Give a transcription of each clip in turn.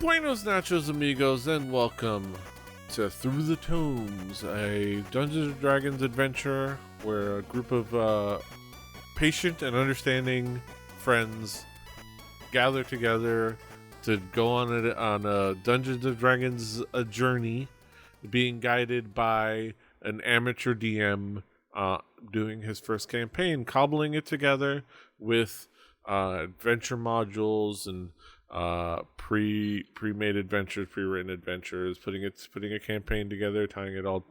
Buenos nachos, amigos, and welcome to Through the Tomes, a Dungeons & Dragons adventure where a group of patient and understanding friends gather together to go on a Dungeons & Dragons journey, being guided by an amateur DM doing his first campaign, cobbling it together with adventure modules and pre-made adventures, pre-written adventures, putting a campaign together, tying it all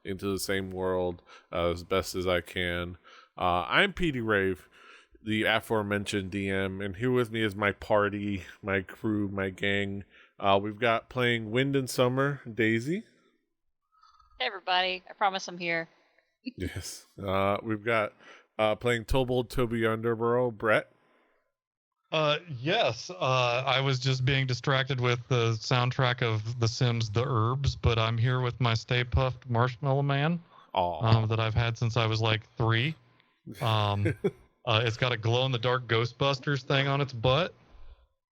into the same world as best as I can. I'm Petey Rave, the aforementioned DM, and here with me is my party, my crew, my gang. We've got playing Wind and Summer, Daisy. Hey everybody, I promise I'm here. Yes. We've got playing Tobold Toby Underborough, Brett. Yes. I was just being distracted with the soundtrack of The Sims The Herbs, but I'm here with my Stay Puft Marshmallow Man that I've had since I was like 3. It's got a glow-in-the-dark Ghostbusters thing on its butt,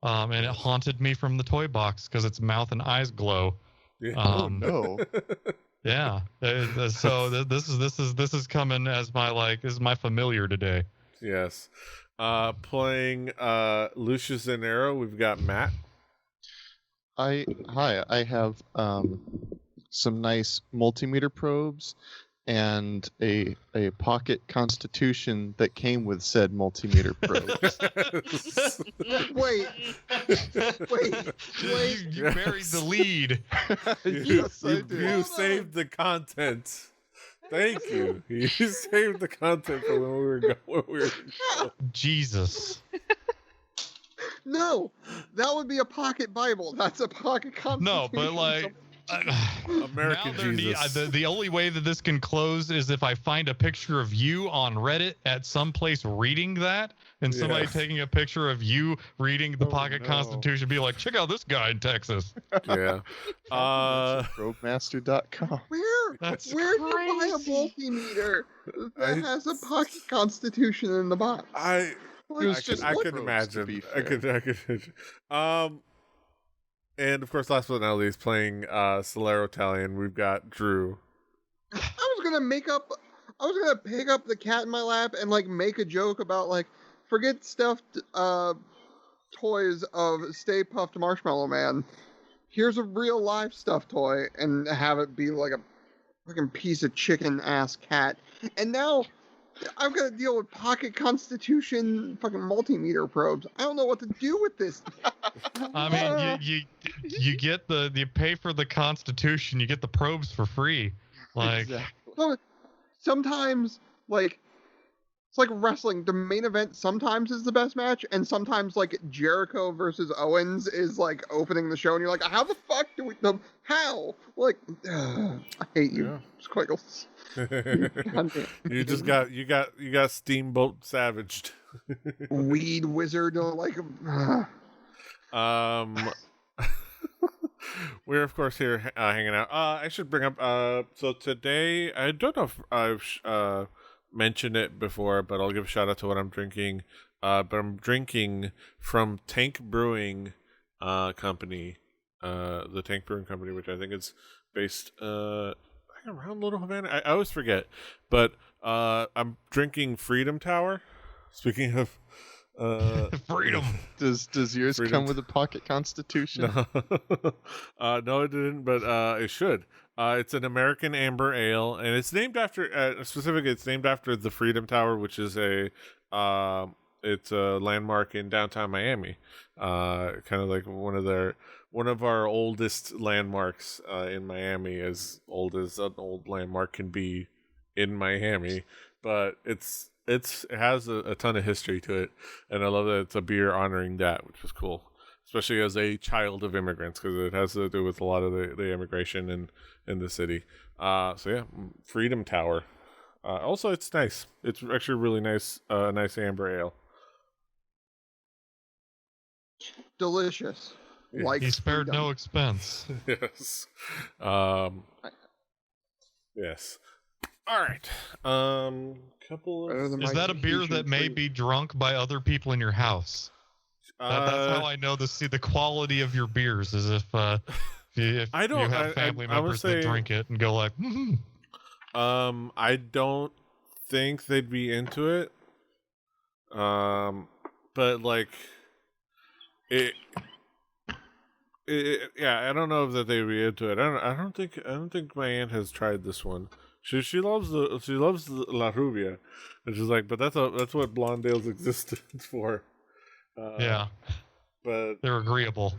and it haunted me from the toy box because its mouth and eyes glow. Oh no. Yeah. So this is coming as this is my familiar today. Yes. Playing Lucius Zanero, we've got Matt. I have some nice multimeter probes and a pocket constitution that came with said multimeter probes. Wait. You buried the lead. Yes, I did. You saved the content. Thank you. You saved the content for when we were going. Jesus. No, that would be a pocket Bible. That's a pocket constitution. No, but like American Jesus. The only way that this can close is if I find a picture of you on Reddit at some place reading that, and somebody taking a picture of you reading the Pocket Constitution, be like, check out this guy in Texas. Yeah. Robemaster.com. Where That's do you buy a multimeter that has a pocket constitution in the box? I could imagine. be I could imagine. And of course, last but not least, playing Solero Italian, we've got Drew. I was gonna pick up the cat in my lap and like make a joke about like forget stuffed toys of Stay Puft Marshmallow Man. Here's a real life stuffed toy, and have it be like a fucking piece of chicken ass cat. And now I've got to deal with pocket constitution fucking multimeter probes. I don't know what to do with this. I mean, you get you pay for the Constitution, you get the probes for free. Like, Exactly. So, sometimes, like, it's like wrestling. The main event sometimes is the best match, and sometimes, like, Jericho versus Owens is, like, opening the show, and you're like, how the fuck do we... How? Like, I hate you, Squiggles. You just got Steamboat Savaged. Weed wizard, like... We're of course here hanging out. I should bring up. So today, I don't know if I've mentioned it before, but I'll give a shout out to what I'm drinking. But I'm drinking from Tank Brewing Company, the Tank Brewing Company, which I think is based around Little Havana. I always forget, but I'm drinking Freedom Tower. Speaking of. freedom. Does yours Freedom. come with a pocket constitution? No, it didn't, but it should. It's an American amber ale, and it's named after specifically. It's named after the Freedom Tower, which is it's a landmark in downtown Miami. Kind of like one of our oldest landmarks in Miami, as old as an old landmark can be in Miami, but it has a ton of history to it, and I love that it's a beer honoring that, which is cool, especially as a child of immigrants, because it has to do with a lot of the immigration in the city. So yeah, Freedom Tower. Also, it's nice. It's actually really nice. Nice amber ale. Delicious. Yeah. Like He spared freedom. no expense. Yes. Yes. All right. Couple Better of than Is my that a beer vacation that may free. be drunk by other people in your house? That's how I know the quality of your beers is if you have family members that drink it and go like, I don't think they'd be into it. But like it yeah, I don't know if that they'd be into it. I don't think my aunt has tried this one. She loves the La Rubia, and she's like, but that's what blonde ales existed for. yeah, but they're agreeable,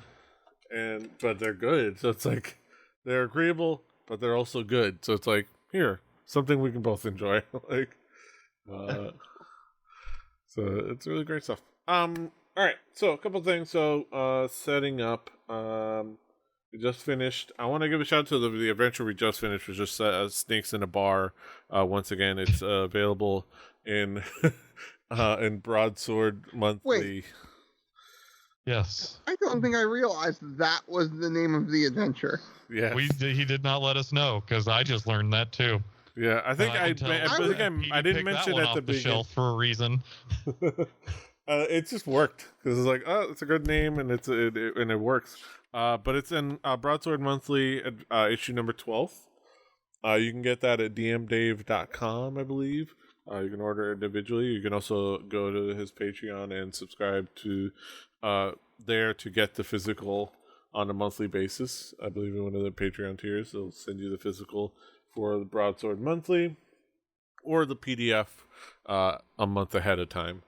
but they're good. So it's like they're agreeable, but they're also good. So it's like here, something we can both enjoy. Like, so it's really great stuff. All right, so a couple things. So setting up. We just finished. I want to give a shout out to the adventure we just finished, which is Snakes in a Bar. Once again, it's available in Broadsword Monthly. Wait. Yes. I don't think I realized that was the name of the adventure. Yeah. He did not let us know because I just learned that too. Yeah, I think I didn't mention it at the beginning. Shelf for a reason. It just worked because it's like, oh, it's a good name and it works. But it's in Broadsword Monthly issue number 12. You can get that at dmdave.com, I believe. You can order it individually. You can also go to his Patreon and subscribe to there to get the physical on a monthly basis. I believe in one of the Patreon tiers, they'll send you the physical for the Broadsword Monthly or the PDF a month ahead of time.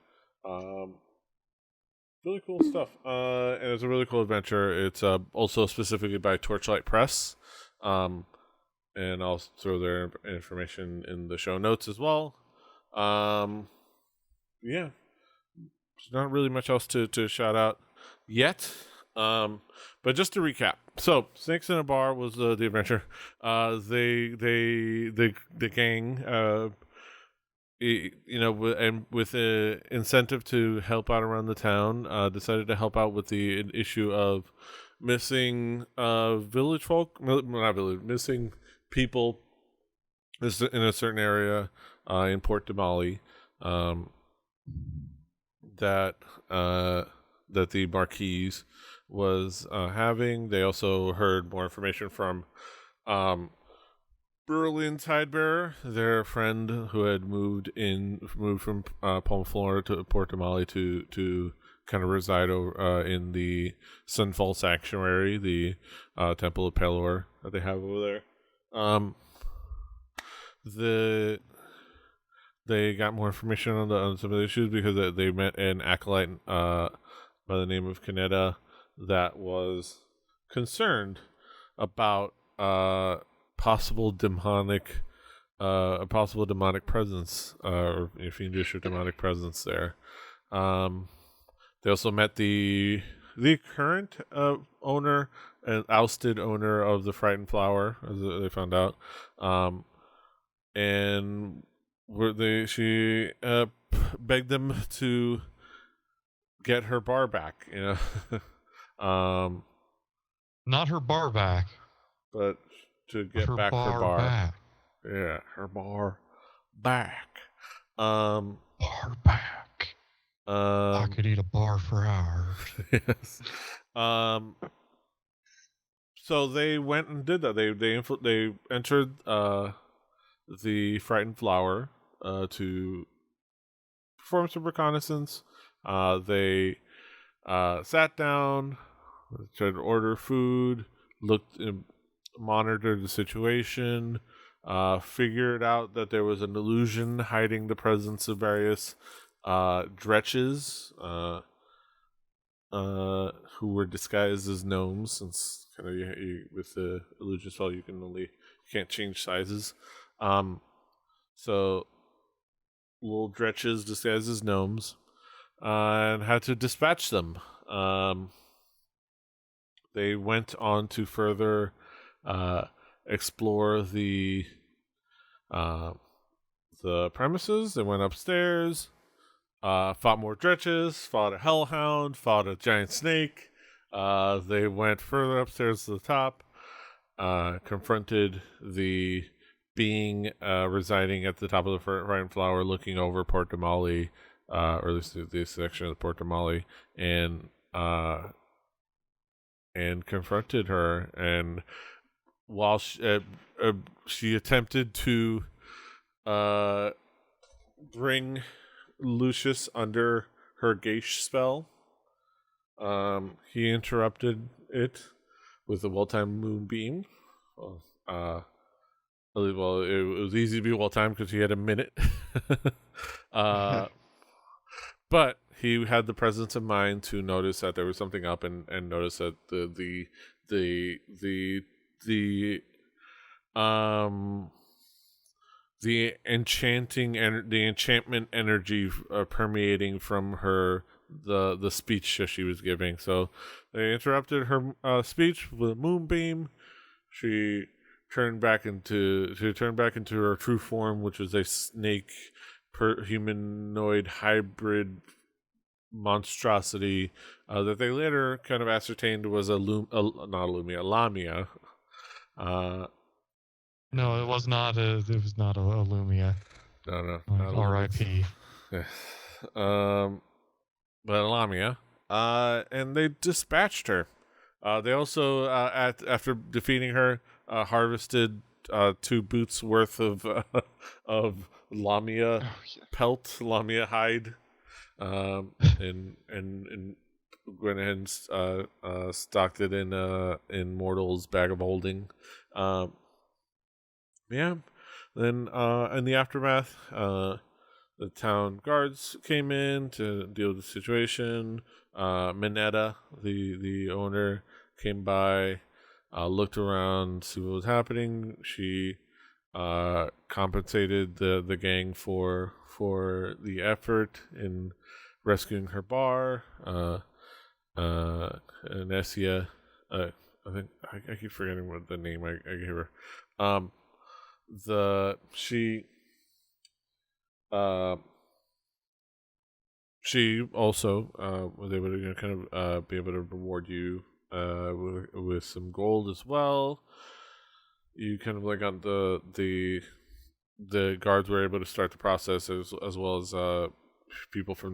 Really cool stuff. And it's a really cool adventure. It's also specifically by Torchlight Press. And I'll throw their information in the show notes as well. Yeah. There's not really much else to shout out yet. But just to recap. So, Snakes in a Bar was the adventure. The gang and with an incentive to help out around the town, decided to help out with the issue of missing village folk, missing people in a certain area in Port de Mali, that the Marquise was having. They also heard more information from Berlin Tidebearer, their friend who had moved from Palma Flora to Port de Mali to kind of reside over in the Sunfall Sanctuary, the Temple of Pelor that they have over there. They got more information on some of the issues because they met an acolyte by the name of Kaneda that was concerned about a possible demonic presence, or fiendish or demonic presence there. They also met the current owner and ousted owner of the Frightened Flower, as they found out, and she begged them to get her bar back, not her bar back, but to get back her bar back. Yeah, her bar back. Bar back. I could eat a bar for hours. Yes. So they went and did that. They entered the Frightened Flower to perform some reconnaissance. They sat down, tried to order food, monitored the situation, figured out that there was an illusion hiding the presence of various dretches who were disguised as gnomes, since kind of with the illusion spell you can't change sizes. So little dretches disguised as gnomes, and had to dispatch them. They went on to further explore the premises. They went upstairs, fought more dretches, fought a hellhound, fought a giant snake. They went further upstairs to the top, confronted the being residing at the top of the Frightened Flower, looking over Port de Mali, or at least the section of Port de Mali, and and confronted her, and while she attempted to bring Lucius under her Geish spell, he interrupted it with a well-timed moonbeam. Well, it was easy to be well-timed because he had a minute. But he had the presence of mind to notice that there was something up, and notice that the enchantment energy permeating from her the speech that she was giving. So they interrupted her speech with a moonbeam. She turned back into her true form, which was a snake humanoid hybrid monstrosity that they later kind of ascertained was Lamia. No, it was not a Lumia. No, R.I.P. But Lamia. And they dispatched her. They also, after defeating her, harvested 2 boots worth of Lamia pelt, Lamia hide, and went ahead and stocked it in Mortal's bag of holding. Yeah. Then in the aftermath, the town guards came in to deal with the situation. Minetta, the owner, came by, looked around, see what was happening. She compensated the gang for the effort in rescuing her bar. Nessia, I think I keep forgetting what the name I gave her. She also was able to kind of be able to reward you with some gold as well. You kind of like on the guards were able to start the process as well as a couple of people from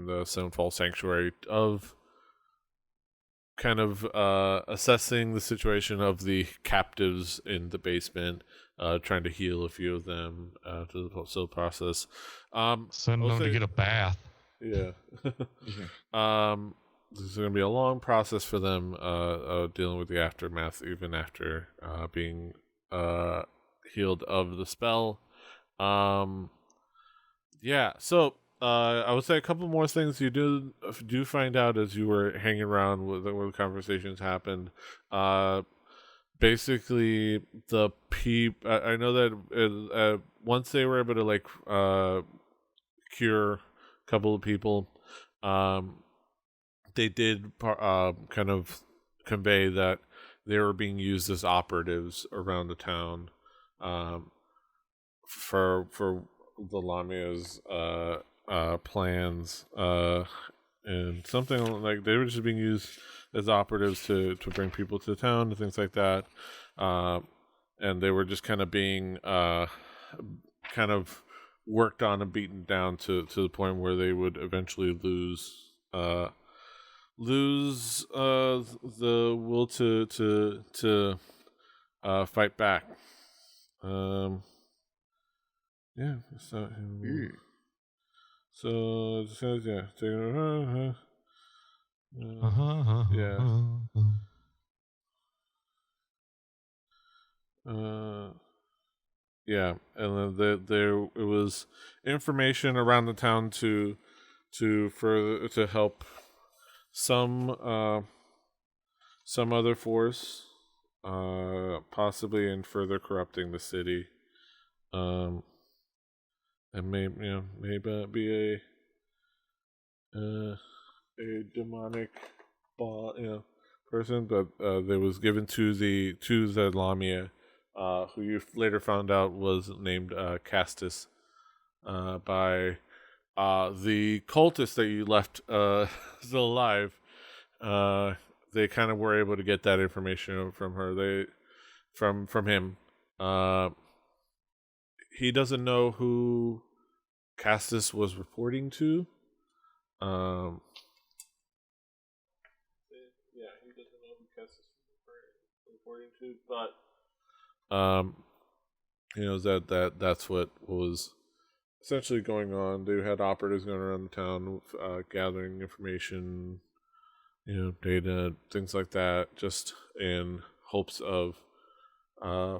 the Sevenfall Sanctuary of kind of assessing the situation of the captives in the basement, trying to heal a few of them to the whole process. Send them to get a bath. Yeah. This is going to be a long process for them dealing with the aftermath, even after being healed of the spell. Yeah, so I would say a couple more things you do find out as you were hanging around where the conversations happened. Basically, I know that once they were able to cure a couple of people, they did kind of convey that they were being used as operatives around the town for the Lamia's plans, and something like they were just being used as operatives to bring people to town and things like that, and they were just kind of being kind of worked on and beaten down to the point where they would eventually lose the will to fight back. Yeah, so it says yeah. Yeah, and then there it was information around the town to further to help some other force, possibly in further corrupting the city, and maybe be a demonic person, but that was given to the Lamia, who you later found out was named Castus, by the cultist that you left still alive. They kind of were able to get that information from her. From him. He doesn't know who Castus was reporting to. reporting to, but that's what was essentially going on. They had operatives going around the town, gathering information, data, things like that, just in hopes of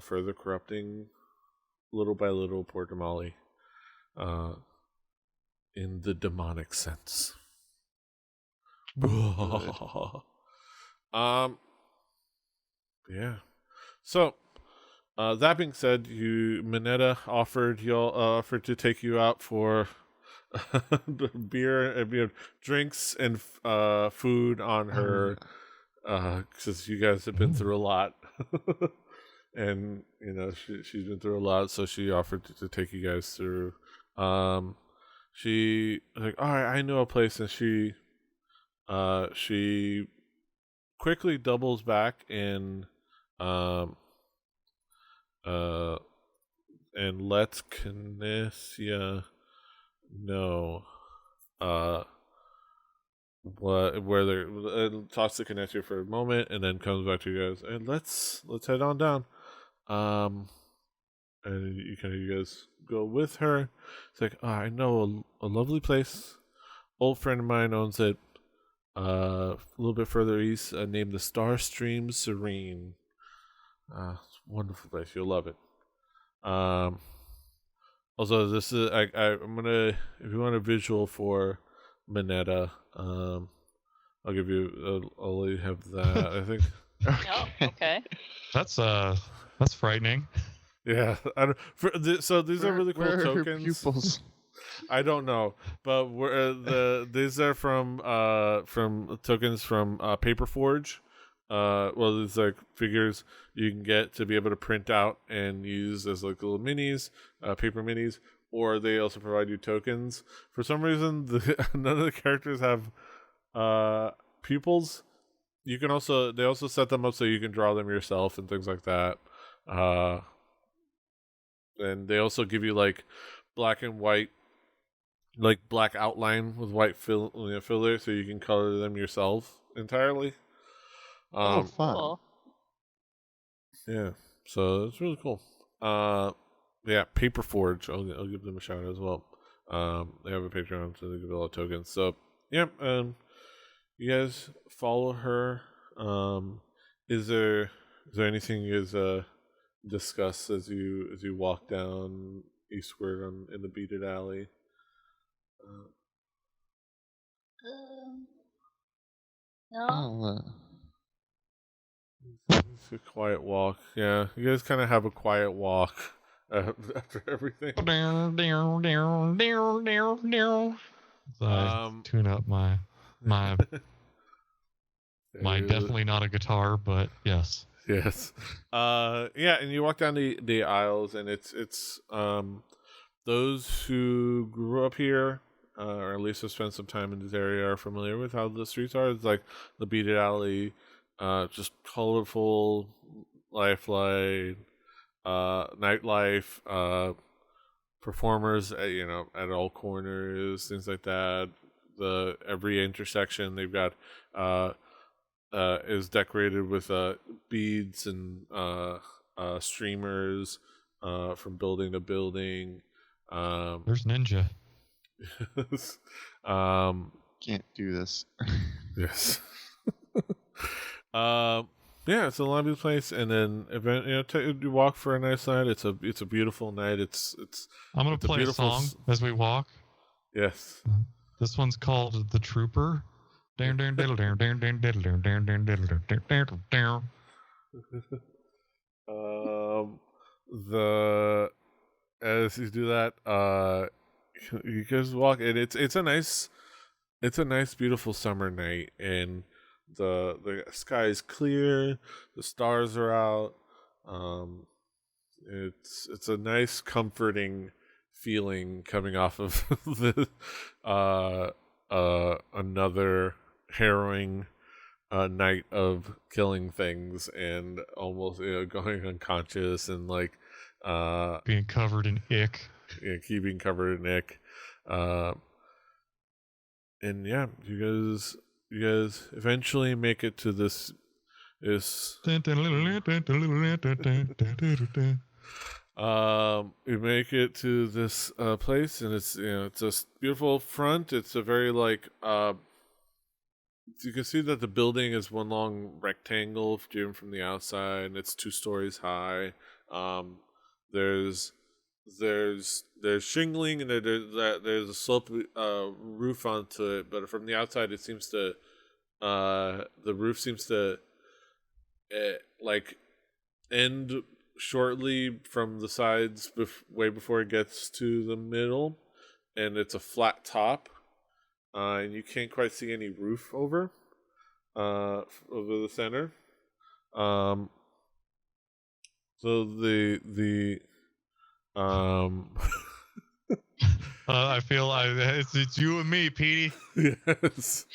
further corrupting, little by little, Port Damali, in the demonic sense. Yeah. So, that being said, Minetta offered to take you out for beer, drinks and food on her, because you guys have been through a lot, and she's been through a lot, so she offered to take you guys through. She was like, all right, I know a place, and she quickly doubles back and lets Kinesia know where they're talks to Kinesia for a moment and then comes back to you guys and let's head on down. And you guys go with her. It's like, I know a lovely place. Old friend of mine owns it. A little bit further east, named the Starstream Serene. It's a wonderful place. You'll love it. Also, this is I'm gonna, if you want a visual for Minetta, I'll give you. I'll let you have that. I think. Oh, okay. That's frightening. Yeah. So these are really cool where are her tokens. pupils? I don't know, but these are from tokens from Paperforge. Well, it's like figures you can get to be able to print out and use as like little minis, paper minis, or they also provide you tokens. For some reason, none of the characters have pupils. They also set them up so you can draw them yourself and things like that. And they also give you like black and white, like black outline with white filler, so you can color them yourself entirely. Fun. Cool. Yeah, so it's really cool. Yeah, Paperforge. I'll give them a shout out as well. They have a Patreon, so they give a lot of tokens. So yeah, you guys follow her. Is there anything you guys discuss as you walk down eastward in the beaded alley? No. It's a quiet walk. Yeah, you guys kind of have a quiet walk after everything. So I tune up my definitely not a guitar, but yes. Yes. Yeah, and you walk down the aisles, and it's those who grew up here, or at least have spent some time in this area, are familiar with how the streets are. It's like the beaded alley, just colorful lifeline, nightlife, performers at all corners, things like that. Every intersection they've got is decorated with beads and streamers from building to building. There's Ninja. Can't do this. Yes. Yeah, it's a lovely place, and then you walk for a nice night. It's a beautiful night. It's I'm gonna play a song as we walk. Yes. This one's called "The Trooper." As you do that, you guys walk, and it's a nice beautiful summer night, and the sky is clear, the stars are out. It's a nice comforting feeling coming off of another harrowing night of killing things and almost going unconscious and like being covered in ick. Keeping covered in ick. And yeah, you guys eventually make it to this is you make it to this place, and it's it's a beautiful front. It's a very like you can see that the building is one long rectangle viewed from the outside, and it's 2 stories high. There's shingling, and there's a slope roof onto it, but from the outside it seems to the roof seems to like end shortly from the sides way before it gets to the middle, and it's a flat top, and you can't quite see any roof over the center. So the I feel it's you and me, Petey. yes.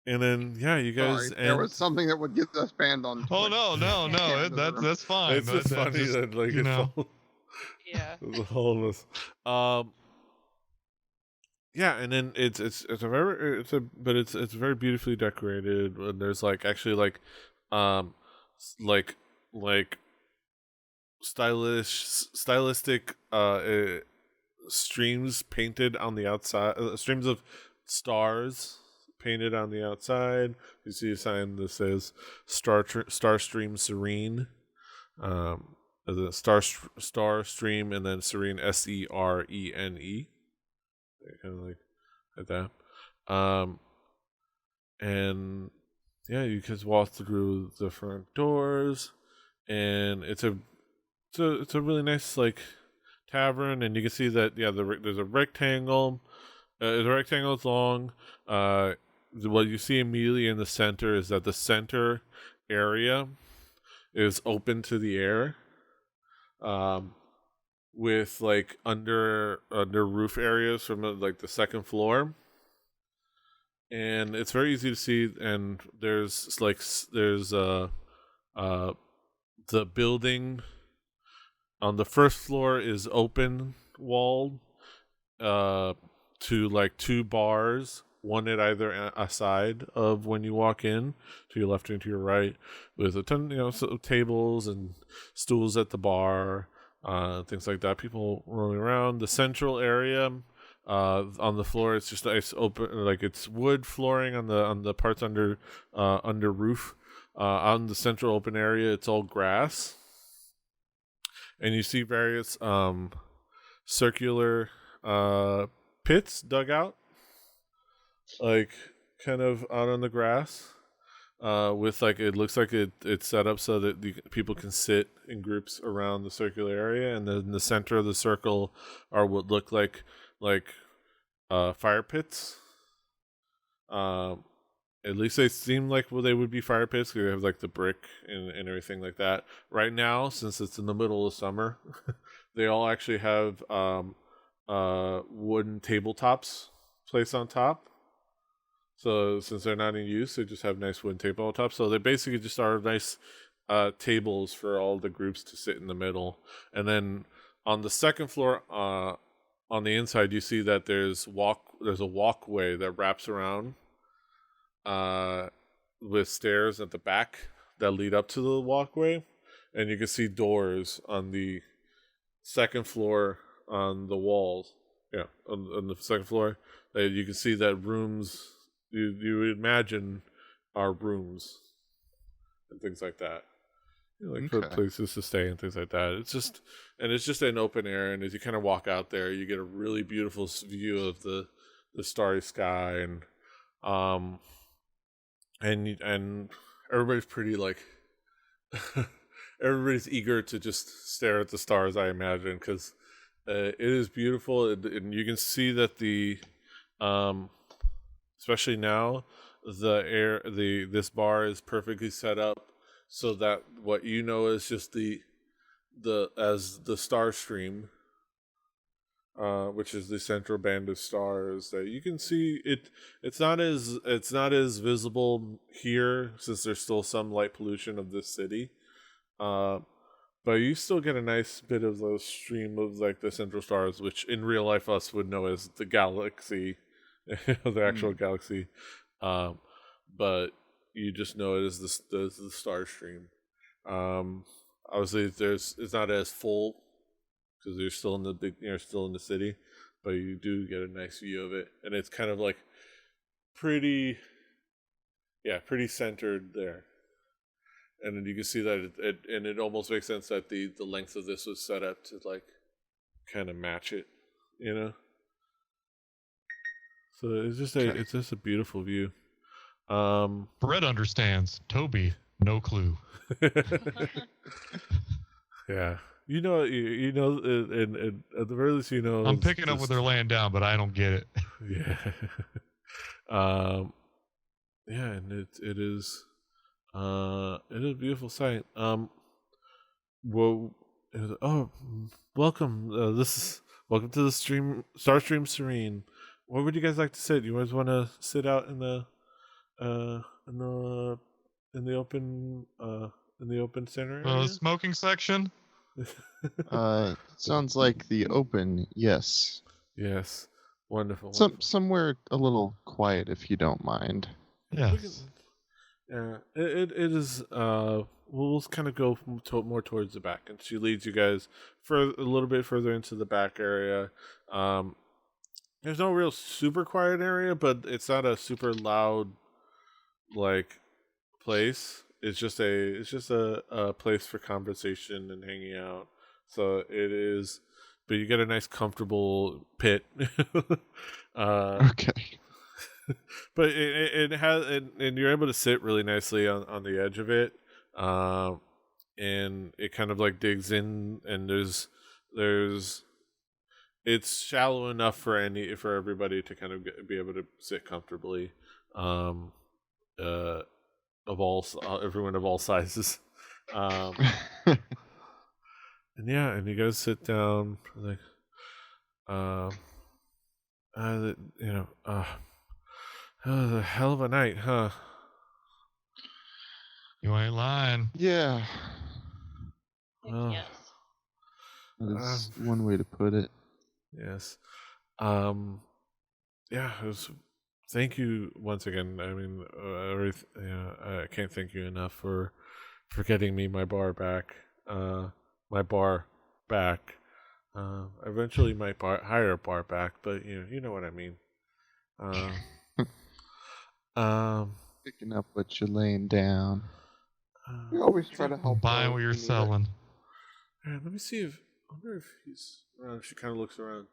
And then you guys. Sorry, there was something that would get us banned on. Oh Twitch. no, that's fine. It's just funny that like Yeah. the whole of this. And then it's very beautifully decorated, and there's like actually like stylistic streams painted on the outside, streams of stars painted on the outside. You see a sign that says Starstream Serene, the star stream, and then Serene SERENE, kind of like that. And you can walk through the front doors, and it's a really nice like tavern, and you can see that there's a rectangle. The rectangle is long. What you see immediately in the center is that the center area is open to the air, with like under roof areas from like the second floor, and it's very easy to see. And there's the building on the first floor is open walled to like 2 bars, one at either side of when you walk in, to your left and to your right, with a ton tables and stools at the bar, things like that, people rolling around. The central area on the floor, it's just nice open, like it's wood flooring on the parts under roof. On the central open area, it's all grass, and you see various circular pits dug out, like kind of out on the grass, with like it looks like it's set up so that people can sit in groups around the circular area, and then in the center of the circle are what look like fire pits. At least they seem like they would be fire pits, because they have like the brick and everything like that. Right now, since it's in the middle of summer, they all actually have wooden tabletops placed on top. So since they're not in use, they just have nice wooden tabletops. So they basically just are nice tables for all the groups to sit in the middle. And then on the second floor, on the inside, you see that there's a walkway that wraps around, with stairs at the back that lead up to the walkway, and you can see doors on the second floor on the walls. On the second floor, you can see that rooms you would imagine are rooms and things like that. For places to stay and things like that. It's just an open air, and as you kind of walk out there, you get a really beautiful view of the starry sky, and everybody's pretty like everybody's eager to just stare at the stars, I imagine, because it is beautiful, and you can see that especially now, this bar is perfectly set up so that what is just the star stream, which is the central band of stars, that you can see it. It's not as visible here, since there's still some light pollution of this city, but you still get a nice bit of those stream of like the central stars, which in real life us would know as the galaxy, the actual galaxy. But you just know it as the Star Stream. Obviously, it's not as full because you're still in still in the city, but you do get a nice view of it, and it's kind of like pretty centered there. And then you can see that it almost makes sense that the length of this was set up to like kind of match it, you know. So it's just a beautiful view. Brett understands. Toby, no clue. Yeah, you know, and at the very least, you know. I'm picking up what they're laying down, but I don't get it. Yeah. Yeah, and it is a beautiful sight. Well, welcome. Welcome to the Starstream Serene. Where would you guys like to sit? You guys want to sit out in the open center area? The smoking section. Sounds like the open. Yes. Yes. Wonderful. Somewhere a little quiet, if you don't mind. Yes. Yeah. It is. We'll kind of go more towards the back, and she leads you guys for a little bit further into the back area. There's no real super quiet area, but it's not a super loud like place. It's just a place for conversation and hanging out. So it is, but you get a nice comfortable pit. Okay. But it has, and you're able to sit really nicely on the edge of it. And it kind of like digs in, and it's shallow enough for everybody to kind of be able to sit comfortably. Everyone of all sizes. And you guys sit down like, it was a hell of a night, huh? You ain't lying. Yeah. Yes. That's one way to put it. Yes. Yeah, it was. Thank you once again. I mean, I can't thank you enough for getting me my bar back. Eventually might hire a bar back, but you know what I mean. Picking up what you're laying down. We always try to help. Buying what you're selling. Let me see I wonder if he's around. She kind of looks around.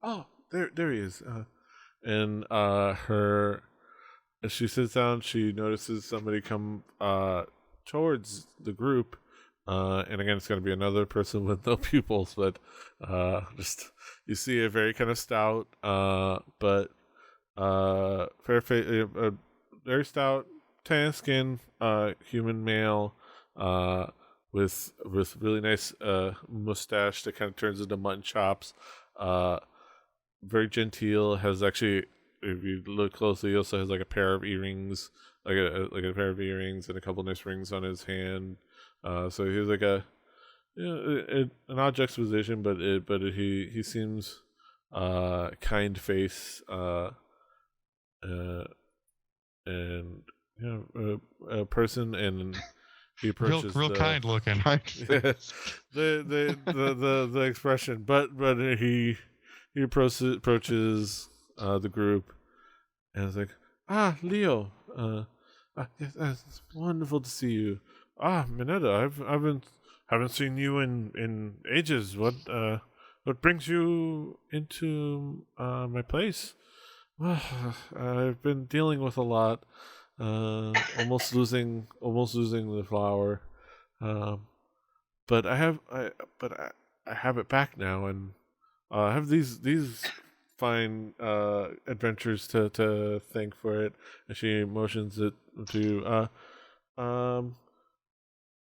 Oh, there he is. And as she sits down, she notices somebody come towards the group. And again, it's going to be another person with no pupils, but just you see a very kind of stout, but very stout, tan skin, human male, with really nice mustache that kind of turns into mutton chops. Very genteel. Has actually, if you look closely, he also has like a pair of earrings, like a pair of earrings and a couple nice rings on his hand. So he's like an odd juxtaposition, but he seems kind face, and a person, and he approaches real kind looking. the expression, but he approaches the group, and is like, Leo, yes, it's wonderful to see you. Minetta, haven't seen you in ages. What brings you into my place? Well, I've been dealing with a lot. Almost losing the flower. But I have it back now, and I have these fine adventures to thank for it. And she motions it to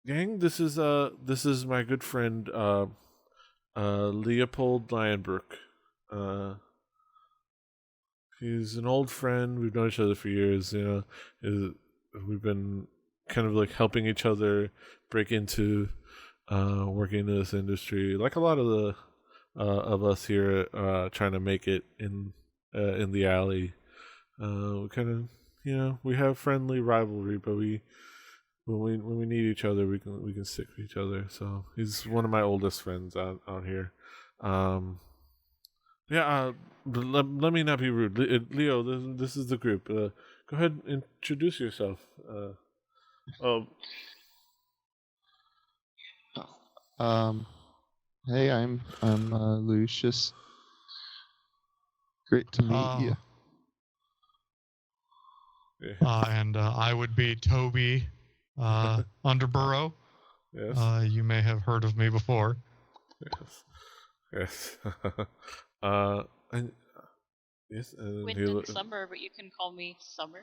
gang. This is my good friend Leopold Lionbrook. He's an old friend. We've known each other for years. We've been kind of like helping each other break into working in this industry, like a lot of the of us here trying to make it in the alley. We kind of we have friendly rivalry, but when we need each other, we can stick with each other. So he's one of my oldest friends out here. Let me not be rude, Leo. This is the group. Go ahead, and introduce yourself. Hey, I'm Lucius. Great to meet you. And I would be Toby Underborough. Yes. You may have heard of me before. Yes. And yes. Wind and Summer, but you can call me Summer.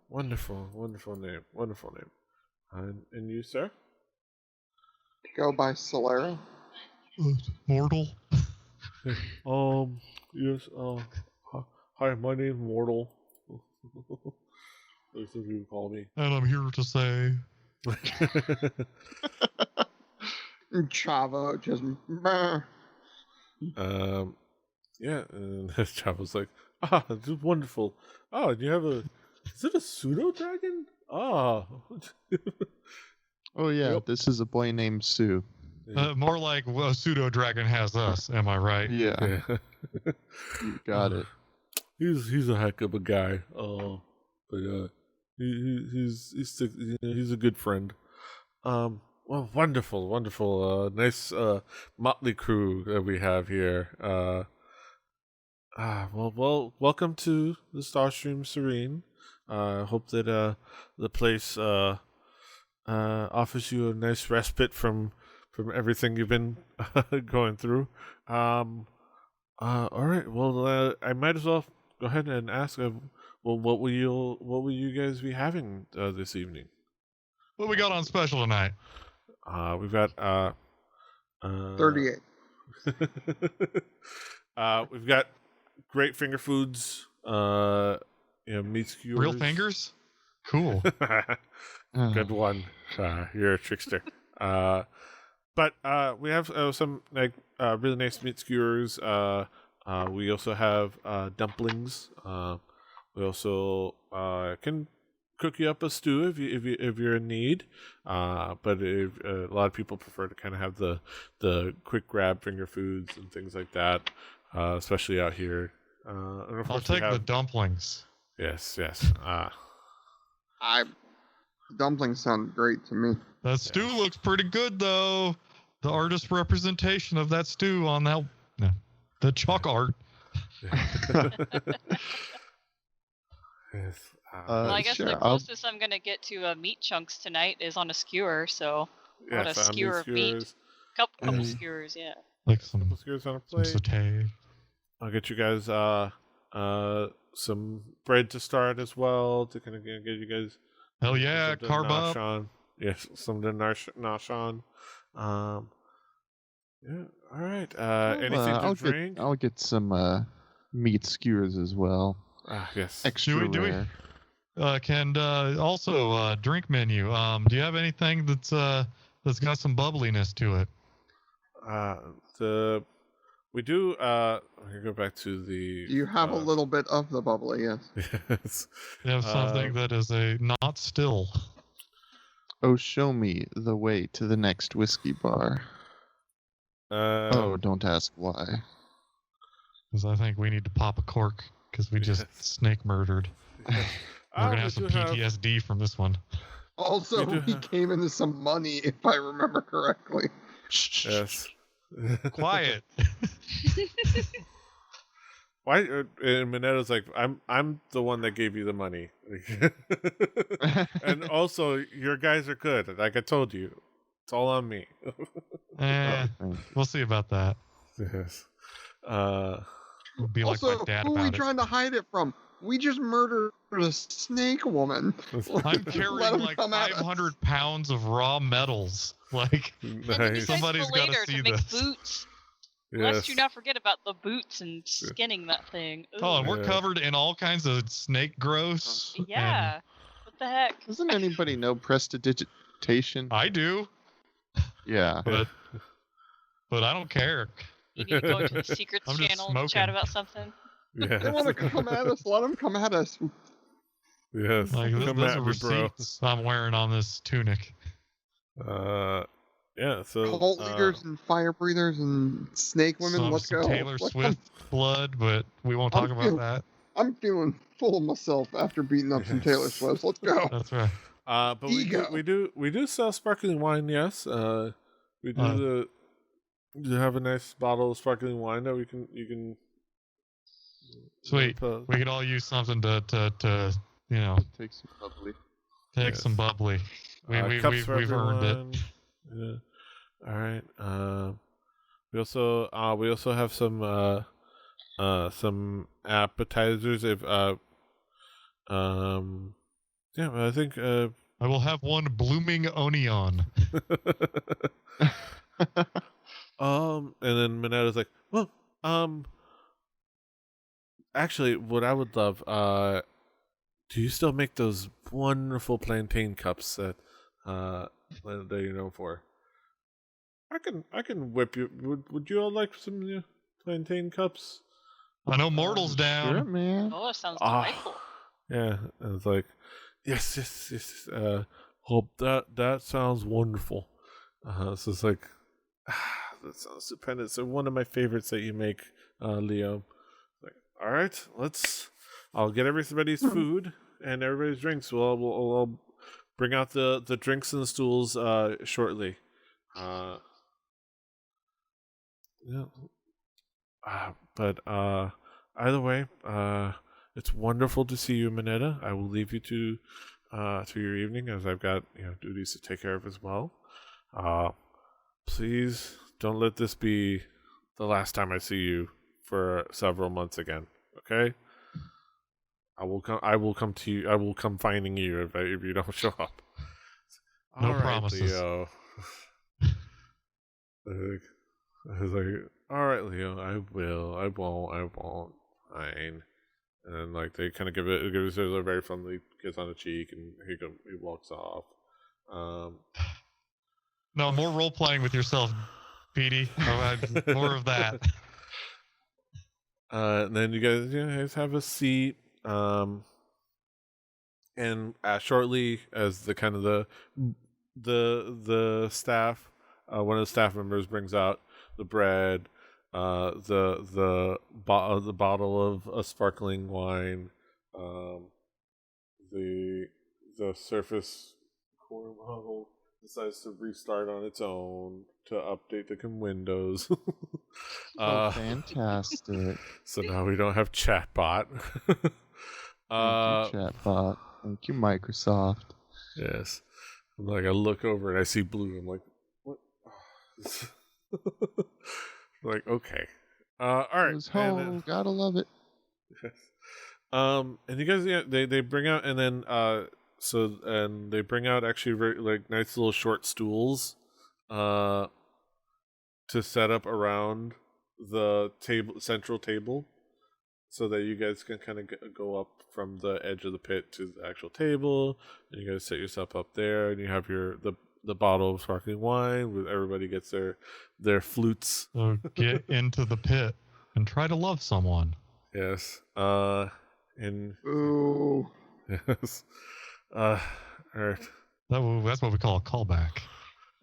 Wonderful name. And you, sir? Go by Solera. Mortal. Yes. Hi, my name's Mortal. That's what you call me. And I'm here to say. Chavo just. Yeah, and Chavo's like, this is wonderful. Oh, and you have is it a pseudo dragon? Oh. Oh yeah, Yep. this is a boy named Sue. More like a pseudo dragon has us. Am I right? Yeah, Yeah. you got it. He's a heck of a guy. But he's a good friend. Well, wonderful. Nice motley crew that we have here. Well, welcome to the Starstream Serene. Hope that the place offers you a nice respite from everything you've been going through. All right. Well, I might as well go ahead and ask. What will you guys be having this evening? What we got on special tonight? We've got 38. We've got great finger foods. Meat skewers. Real fingers? Cool. Good one. You're a trickster. But we have some really nice meat skewers. We also have dumplings. We also can cook you up a stew if you're in need. But a lot of people prefer to kind of have the quick grab finger foods and things like that, especially out here. And of I'll course we take the dumplings. Yes. Dumplings sound great to me. That stew looks pretty good, though. The artist representation of that stew on the chalk art. Yes. Well, I guess sure, the closest I'm gonna get to meat chunks tonight is on a skewer, so I want a skewer of meat. Couple skewers, yeah. Like some Couple skewers on a plate. satay. I'll get you guys some bread to start as well to kind of get you guys. Hell yeah, something carb nosh up. on. Yes, something nosh on. Yeah. All right. Anything to drink? I'll get some meat skewers as well. Yes. Extra Do we? rare. Can also drink menu. Do you have anything that's got some bubbliness to it? We do. I can go back to the. You have a little bit of the bubbly, yes. Yes. You have something that is a not still. Oh, show me the way to the next whiskey bar. Oh, don't ask why. Because I think we need to pop a cork because we just snake murdered. Yes. We're gonna have some PTSD from this one. Also, he came into some money, if I remember correctly. Yes. Quiet. Why? And Mineto's like, I'm the one that gave you the money, and also your guys are good. Like I told you, it's all on me. We'll see about that. Yes. We'll be like Also, my dad who are we about it. trying to hide it from? We just murdered a snake woman. I'm Let carrying 'em like come at us. 500 pounds of raw metals. Like, And then you Nice. guys Somebody's go gotta later see to make this. boots. Yes. Lest you not forget about the boots and skinning that thing. oh, and Ooh. we're Yeah. covered in all kinds of snake gross. Yeah. What the heck? Doesn't anybody know prestidigitation? I do, Yeah. but I don't care. You need to go into the secrets I'm just channel and smoking. chat about something. Yes. They want to come at us. Let them come at us. Yes. Like Come those at are me, bro. receipts I'm wearing on this tunic. Yeah. So Cult leaders and fire breathers and snake women. Let's Some go. Taylor Swift blood, but we won't talk about that. I'm feeling full of myself after beating up some Taylor Swifts. Let's go. That's right. But we do sell sparkling wine. Yes. We do have a nice bottle of sparkling wine that you can. Sweet. We could all use something to take some bubbly. Take some bubbly. We've earned it. Yeah. All right. We also have some appetizers. If yeah, I think I will have one blooming onion. And then Minetta's like, well, actually, what I would love, do you still make those wonderful plantain cups that you're known for? I can whip you. Would you all like some plantain cups? I know Mortal's down. Sure, man. Oh, that sounds delightful. Yeah, I was like, yes. Hope that sounds wonderful. So it's like, that sounds stupendous. So one of my favorites that you make, Leo. Like, all right, I'll get everybody's food and everybody's drinks. We'll bring out the drinks and the stools shortly. Yeah. But either way, it's wonderful to see you, Minetta. I will leave you to your evening, as I've got duties to take care of as well. Please don't let this be the last time I see you for several months again. Okay? I will come to you. I will come finding you if you don't show up. No promises. Leo. I was like, all right, Leo, I will. I won't. Fine. And then, like, they kind of give it a very friendly kiss on the cheek, and he walks off. No, more role playing with yourself, Petey. More of that. And then you guys have a seat. And shortly, as the kind of the staff, one of the staff members brings out the bread, the bottle of a sparkling wine, the surface core model decides to restart on its own to update the windows. Fantastic. So now we don't have chatbot. Thank you, chatbot. Thank you, Microsoft. Yes. I'm like, I look over and I see blue. I'm like, what? Like, okay. All right. Home. Gotta love it. Yes. And you guys, they bring out, and then they bring out actually very, nice little short stools, to set up around the central table, so that you guys can kind of go up from the edge of the pit to the actual table, and you guys set yourself up there, and you have the bottle of sparkling wine. With everybody gets their flutes. So get into the pit and try to love someone. Yes. And Ooh. yes. All right. That's what we call a callback.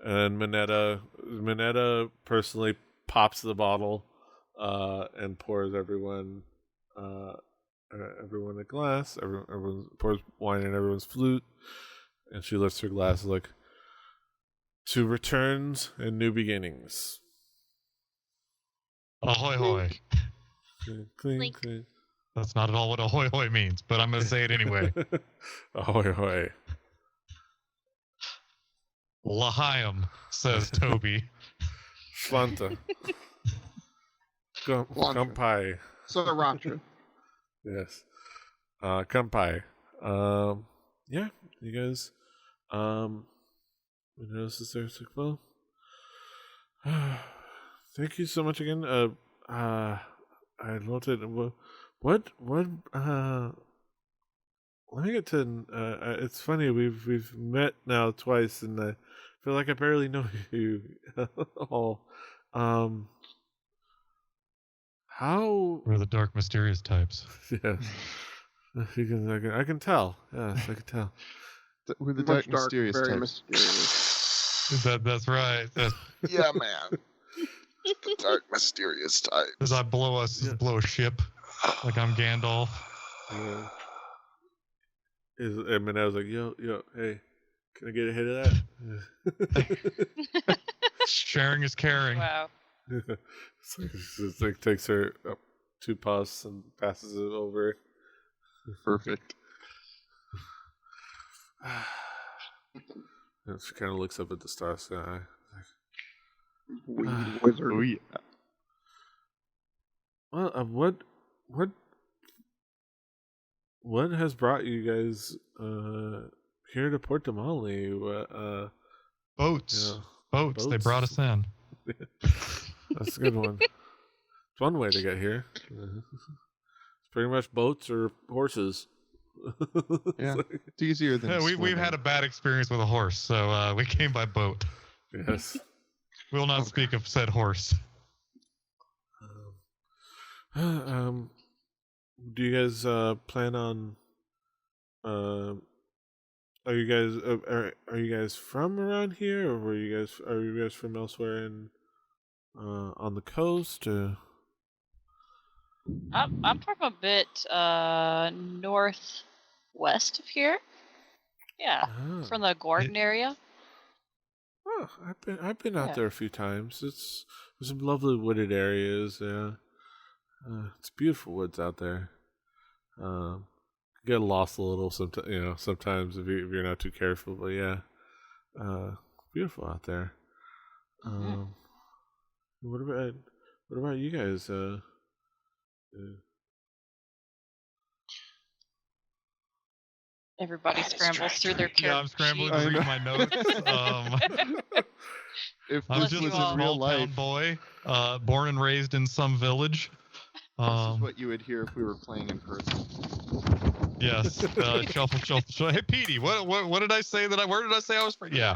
And Minetta personally pops the bottle, and pours everyone a glass. Everyone pours wine in everyone's flute, and she lifts her glass like, to returns and new beginnings. Ahoy hoy. Cling, cling. That's not at all what ahoy hoy means, but I'm going to say it anyway. Ahoy hoy. L'chaim, says Toby. Svanta. Kampai. Sriracha. Yes. Kampai. Yeah, you guys. What else is there? It's like, well, thank you so much again. I loved it. What? Let me get to. It's funny. We've met now twice, and I feel like I barely know you all. How? We're the dark, mysterious types. Yeah. I can tell. Yes, I can tell. We're the Much dark, mysterious very types. mysterious. That's right. Yeah, man. The dark, mysterious types. As I blow a ship, like I'm Gandalf. Yeah. And I was like, yo, hey, can I get a hit of that? Sharing is caring. Wow. It's like takes her up 2 puffs and passes it over. Perfect. And she kind of looks up at the star sky. Weed wizard. Oh, yeah. Well, what has brought you guys here to Port Damali? Boats. Yeah. Boats. They brought us in. That's a good one. It's one way to get here. It's pretty much boats or horses. Yeah, it's easier than we've had a bad experience with a horse, so we came by boat. Yes. We will not speak of said horse. Do you guys plan on? Are you guys from around here, or are you guys from elsewhere in on the coast? I'm from a bit northwest of here. Yeah, from the Gordon area. Oh, I've been out there a few times. There's some lovely wooded areas. Yeah, it's beautiful woods out there. Get lost a little sometimes if you're not too careful. But yeah, beautiful out there. What about you guys? Everybody scrambles through their character. Yeah, I'm scrambling to read my notes. If I'm this just was a in small real life, town boy, born and raised in some village. this is what you would hear if we were playing in person. Yes, shuffle. Hey, Petey, what did I say where did I say I was from? Yeah.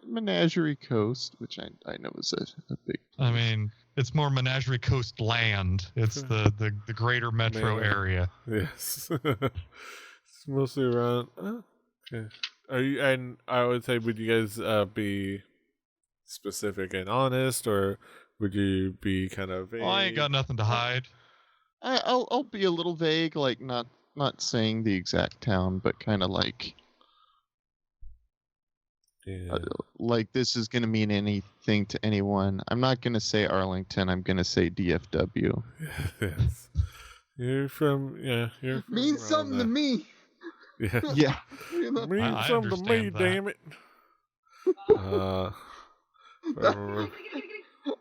Menagerie Coast, which I know is a big place. I mean, it's more Menagerie Coast land. It's the greater metro area. Yes. It's mostly around. Okay. And I would say, would you guys be specific and honest, or would you be kind of vague? Well, I ain't got nothing to hide. I'll be a little vague, like not saying the exact town, but kind of like. Yeah. Like this is going to mean anything to anyone. I'm not going to say Arlington. I'm going to say DFW. Yes. You're from Means something to me. Yeah. Yeah. You know? Means something to me, understand that. damn it.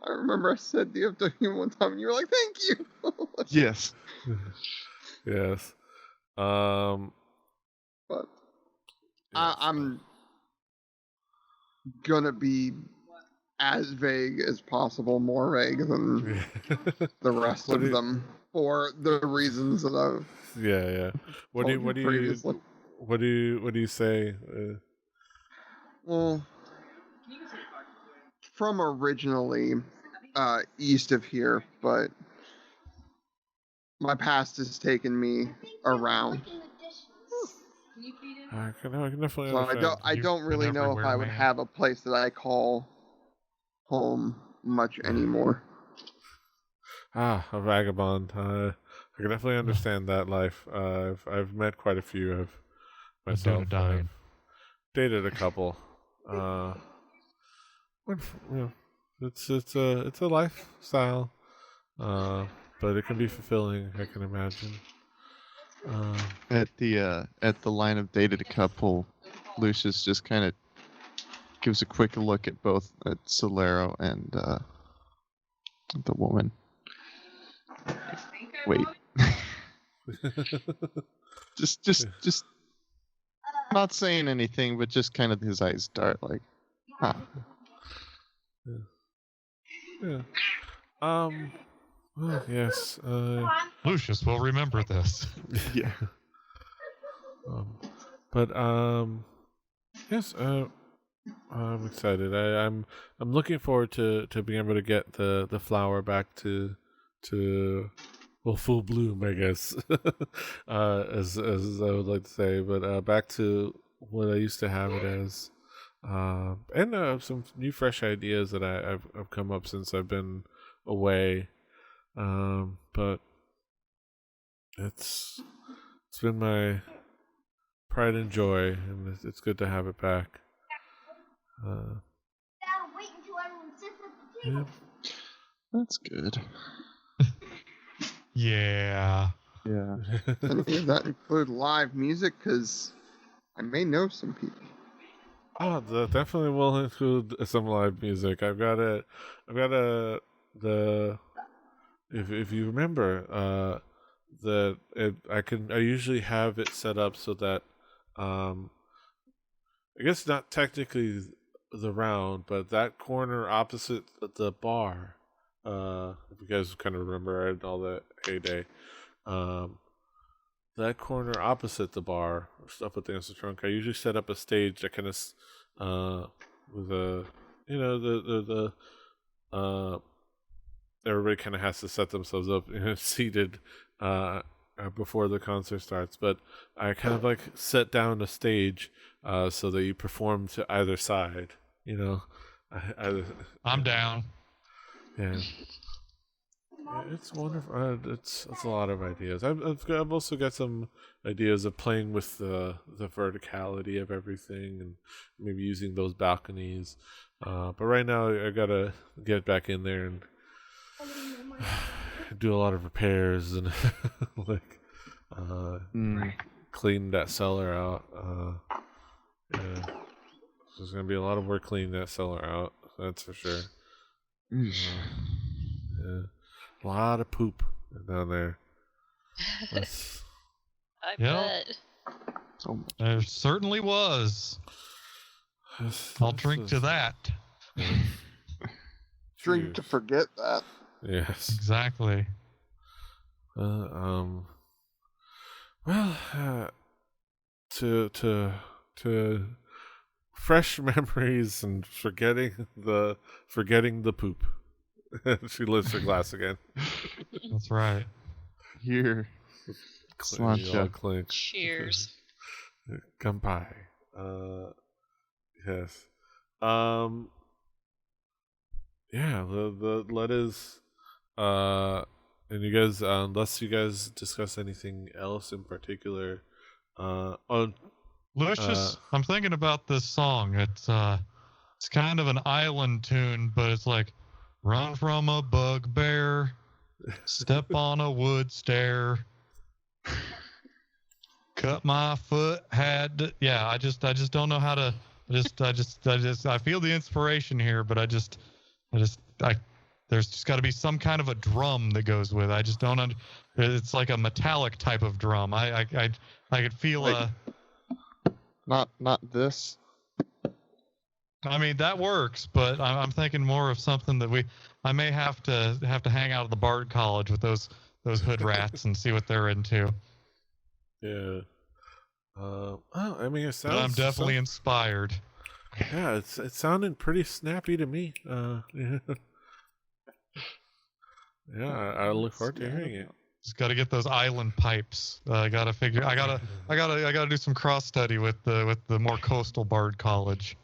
I remember I said DFW one time, and you were like, "Thank you." Yes. Yes. But I'm gonna be as vague as possible, more vague than the rest of them, for the reasons that I've What do previously. you say? Well, from originally east of here, but my past has taken me around. I can definitely So understand. I don't really know if I would have a place that I call home much anymore. A vagabond. I can definitely understand that life. I've met quite a few of myself. I've dated a couple. It's a lifestyle, but it can be fulfilling. I can imagine. At the line of dated a couple, Lucius just kind of gives a quick look at both Solero and the woman. Wait. just not saying anything, but just kind of his eyes dart like, huh. Yeah. Well, yes. Lucius will remember this. Yeah. But yes. I'm excited. I'm looking forward to being able to get the flower back to well, full bloom, I guess, as I would like to say, but back to what I used to have it as, and some new fresh ideas that I've come up since I've been away, but it's been my pride and joy, and it's good to have it back. Yeah. That's good. Yeah. Yeah. And does that include live music? Because I may know some people. Oh, definitely will include some live music. I've got the if you remember I usually have it set up so that I guess not technically the round, but that corner opposite the bar. If you guys kind of remember, I had all that heyday. That corner opposite the bar, up at the answer trunk, I usually set up a stage that kind of, with a, everybody kind of has to set themselves up, seated, before the concert starts. But I kind of like set down a stage, so that you perform to either side. I'm down. Yeah. It's wonderful. It's a lot of ideas. I've also got some ideas of playing with the verticality of everything and maybe using those balconies. But right now I gotta get back in there and do a lot of repairs and like clean that cellar out. Yeah, there's gonna be a lot of work cleaning that cellar out. That's for sure. Yeah. A lot of poop down there. I bet. There certainly was. I'll drink to that. Drink to forget that. Yes. Exactly. Well, to fresh memories and forgetting the poop. She lifts her glass again. That's right. Here. Clink. Cheers. Kampai. Yes. Yeah, the letters, and you guys, unless you guys discuss anything else in particular, Lucius, I'm thinking about this song. It's kind of an island tune, but it's like, run from a bugbear, step on a wood stair, cut my foot, yeah, I just don't know how to, I feel the inspiration here, but there's just got to be some kind of a drum that goes with it. I just don't it's like a metallic type of drum. I could feel Not this. I mean, that works, but I'm thinking more of something that I may have to hang out at the Bard College with those hood rats and see what they're into. Yeah. Well, I mean, it sounds. But I'm definitely inspired. Yeah, it's sounding pretty snappy to me. Yeah, I look forward to hearing it. Just got to get those island pipes. I gotta do some cross study with the more coastal Bard College.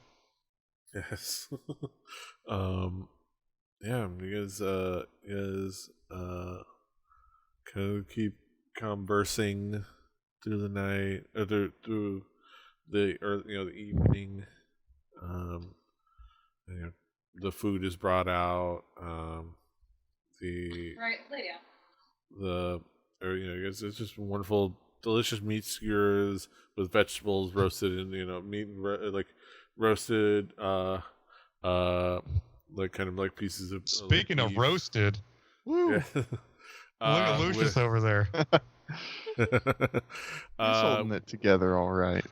Yes. Yeah, you guys kind of keep conversing through the night, or through the evening. The food is brought out. It's just wonderful, delicious meat skewers with vegetables roasted in meat and like roasted like kind of like pieces of. Speaking of roasted, woo! Yeah. Look at Lucius over there. He's holding it together all right.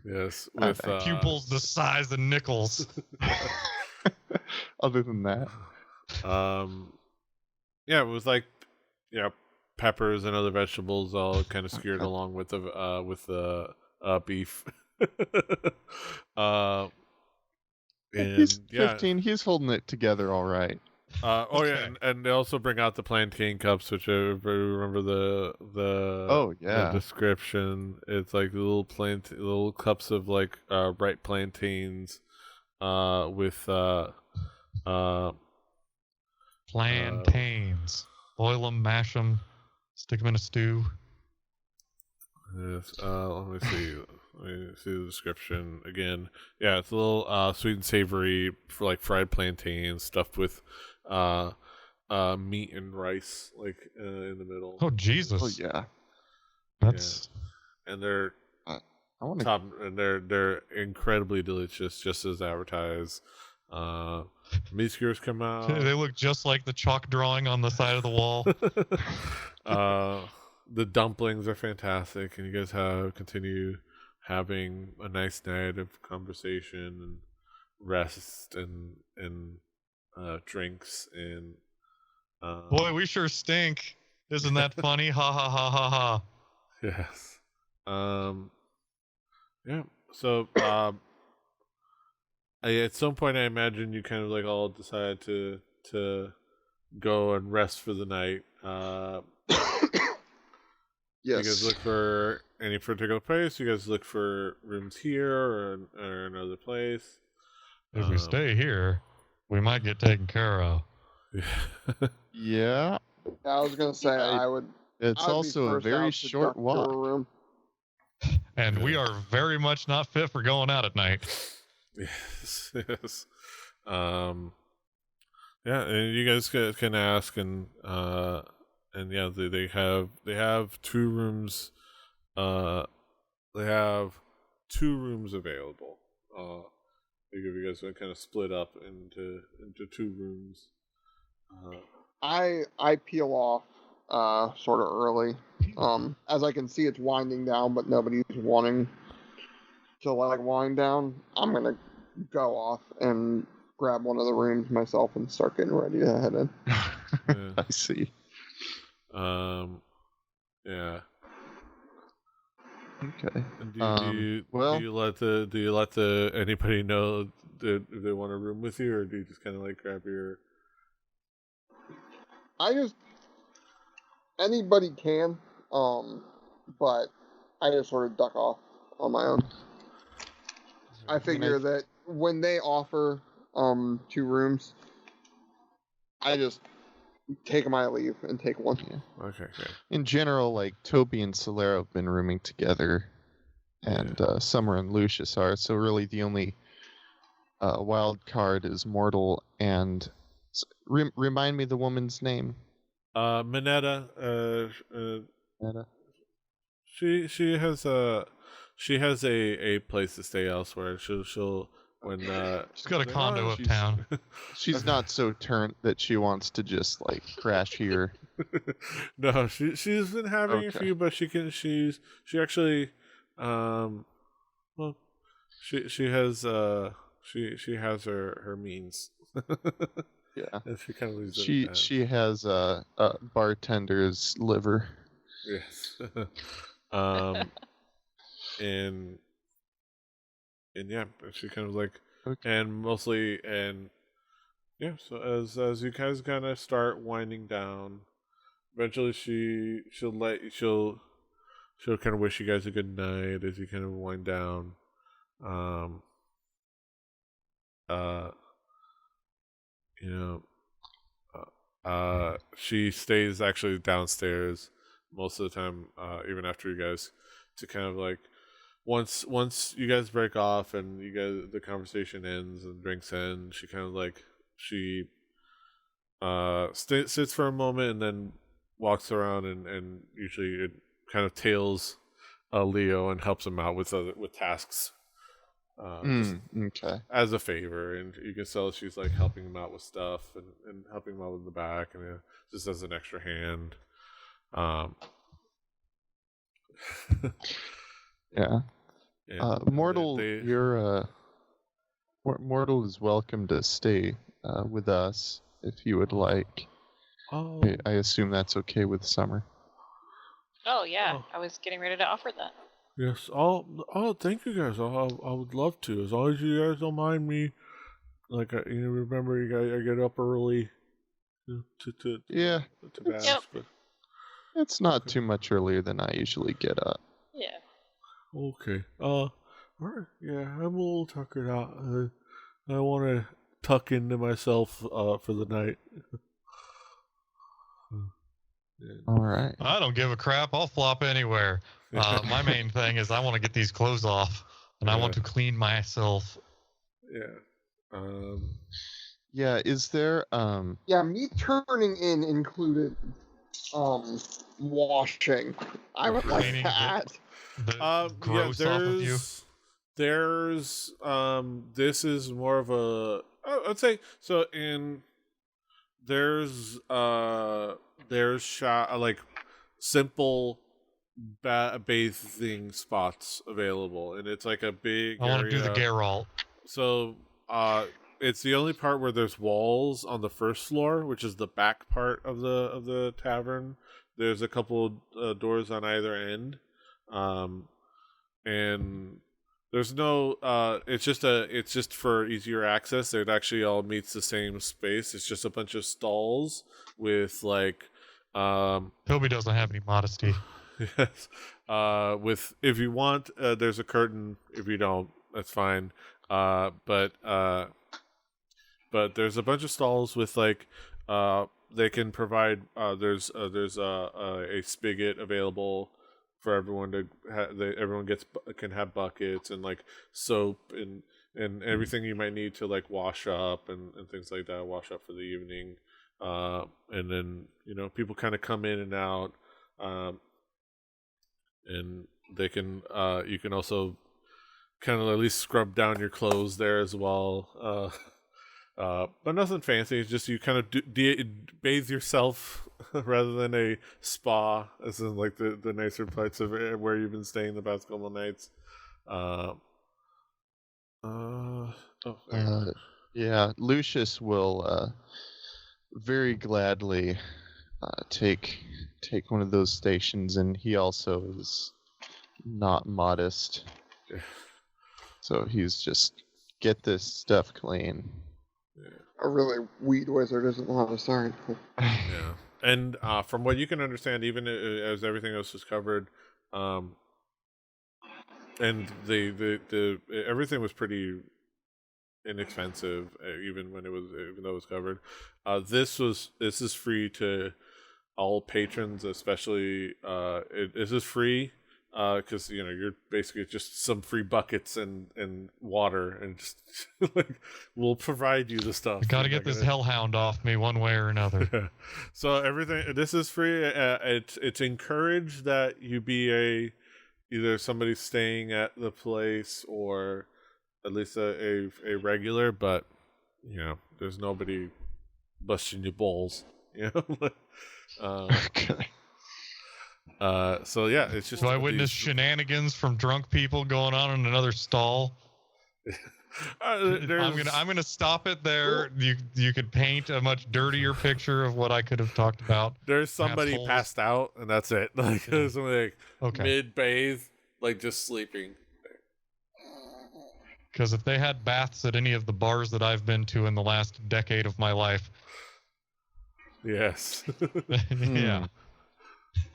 Yes, with pupils the size of nickels. Other than that, yeah, it was like peppers and other vegetables all kind of skewered along with the beef. And he's 15. Yeah. He's holding it together all right. And they also bring out the plantain cups, which I remember the description. It's like little cups of like ripe plantains, with plantains. Boil them, mash them, stick them in a stew. Yes. Let me see. Let me see the description again. Yeah, it's a little sweet and savory for like fried plantains stuffed with meat and rice, like in the middle. Oh Jesus! Oh yeah, that's. Yeah. And they're they're incredibly delicious, just as advertised. Meat skewers come out. They look just like the chalk drawing on the side of the wall. The dumplings are fantastic, and you guys continue having a nice night of conversation and rest and drinks and. Boy, we sure stink. Isn't that funny? Ha ha ha ha ha. Yes. Yeah. So, at some point, I imagine you kind of like all decide to go and rest for the night. Yes. You guys look for any particular place? You guys look for rooms here or another place? If we stay here, we might get taken care of. Yeah. I was gonna say I would. It's also a very short walk. And we are very much not fit for going out at night. Yes. Yeah, and you guys can ask, and yeah, they have 2 rooms. They have 2 rooms available. They give you guys kind of split up into 2 rooms. I peel off sort of early. As I can see, it's winding down, but nobody's wanting to like wind down. I'm gonna go off and grab one of the rooms myself and start getting ready to head in. Yeah. I see. Yeah. Okay. And do you let anybody know that if they want a room with you, or do you just kind of like grab your? Anybody can, but I just sort of duck off on my own. I figure that when they offer 2 rooms, I just take my leave and take one. Yeah. Okay. In general, like Toby and Solero have been rooming together, and Summer and Lucius are. So really, the only wild card is Mortal. And remind me the woman's name. Minetta. Minetta. She has a place to stay elsewhere. She'll when she's got a condo uptown. She's not so turnt that she wants to just like crash here. No, she's been having a few, but she actually she has her means. Yeah. And she kind of leaves she has a bartender's liver. Yes. And yeah, she kind of like, and mostly, and yeah. So as you guys kind of start winding down, eventually she'll kind of wish you guys a good night as you kind of wind down. She stays actually downstairs most of the time, even after you guys, to kind of like once you guys break off and the conversation ends and drinks end, she kind of like sits for a moment and then walks around and usually it kind of tails Leo and helps him out with tasks. Okay. As a favor, and you can tell she's like helping him out with stuff and helping him out with the back, and just as an extra hand. Yeah. Mortal, Mortal is welcome to stay with us if you would like. Oh. I assume that's okay with Summer. Oh yeah, I was getting ready to offer that. Yes. Thank you guys. I would love to, as long as you guys don't mind me like you remember, I get up early to bash. Yep. But It's not too much earlier than I usually get up. Yeah. okay. All right. Yeah, I'm a little tuckered out. I want to tuck into myself for the night. Yeah. All right. I don't give a crap. I'll flop anywhere. My main thing is I want to get these clothes off, and I want to clean myself. Yeah. Yeah. Is there Yeah, me turning in included washing. I would like Cleaning that. The gross off of you. There's this is more of a I'd say so there's like simple bathing spots available, and it's like a big I want to do the Geralt. So it's the only part where there's walls on the first floor, which is the back part of the tavern. There's a couple doors on either end, and there's no it's just for easier access. It actually all meets the same space. It's just a bunch of stalls with like Toby doesn't have any modesty. yes. With if you want, there's a curtain. If you don't, that's fine. But there's a bunch of stalls with like they can provide. There's a spigot available for everyone to everyone can have buckets and like soap and everything you might need to like wash up and things like that. Wash up for the evening. And then people kind of come in and out. And they can you can also kind of at least scrub down your clothes there as well, but nothing fancy. It's just you kind of bathe yourself rather than a spa, as in like the nicer parts of where you've been staying the past couple of nights. Yeah, Lucius will very gladly take one of those stations, and he also is not modest. So he's just get this stuff clean. A really weed wizard isn't a lot of start. Yeah, and from what you can understand, even as everything else is covered, and the everything was pretty inexpensive, even though it was covered. This is free to all patrons, especially this is free because you're basically just some free buckets and water, and just like we'll provide you the stuff. I gotta get this hellhound off me one way or another. So everything, this is free. It's encouraged that you be either somebody staying at the place or at least a regular, but there's nobody busting your balls. Okay. So yeah, it's just. Do I witness shenanigans from drunk people going on in another stall? I'm gonna stop it there. You could paint a much dirtier picture of what I could have talked about. There's somebody Assholes. passed out, and that's it. Like there's somebody Okay. mid bathe, like just sleeping. Because if they had baths at any of the bars that I've been to in the last decade of my life, yes. yeah.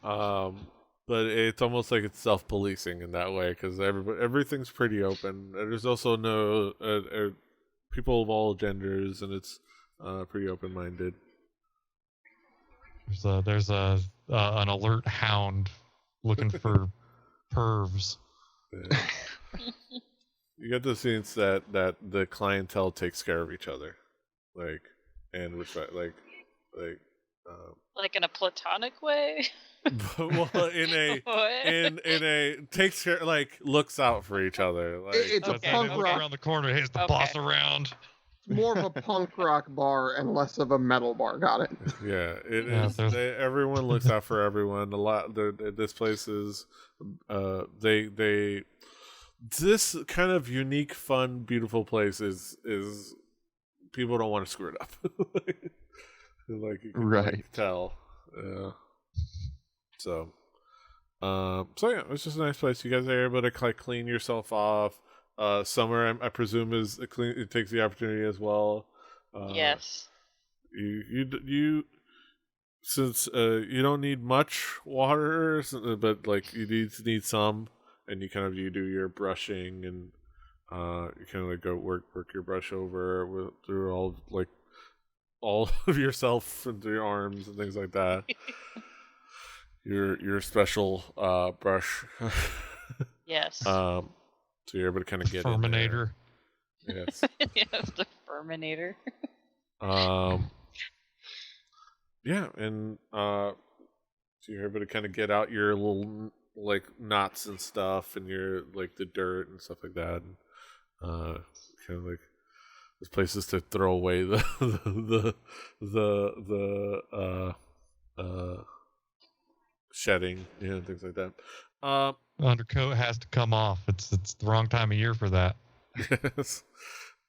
But it's almost like it's self-policing in that way because everything's pretty open. There's also no people of all genders, and it's pretty open-minded. There's an alert hound looking for pervs. Yeah. You get the sense that the clientele takes care of each other, and respect, like in a platonic way. well, in a takes care, like looks out for each other. Like It's a punk look rock. around the corner. Here's the boss around. More of a punk rock bar and less of a metal bar. Got it. Yeah, it is. Everyone looks out for everyone. A lot. This place is. This kind of unique, fun, beautiful place is people don't want to screw it up. Like you can like, tell. Yeah. So yeah, it's just a nice place. You guys are able to like clean yourself off. Summer, I presume, is it takes the opportunity as well. Yes. You since you don't need much water, but like you need some, and you do your brushing, and you kind of like go work your brush over through all of yourself and through your arms and things like that. your special brush. Yes. So you're able to kind of get Terminator. in there. Yes. Yes, the Terminator. Yeah, and so you're able to kind of get out your little like knots and stuff, and your like the dirt and stuff like that, and kind of like there's places to throw away the shedding, things like that. Undercoat has to come off. It's the wrong time of year for that. Yes.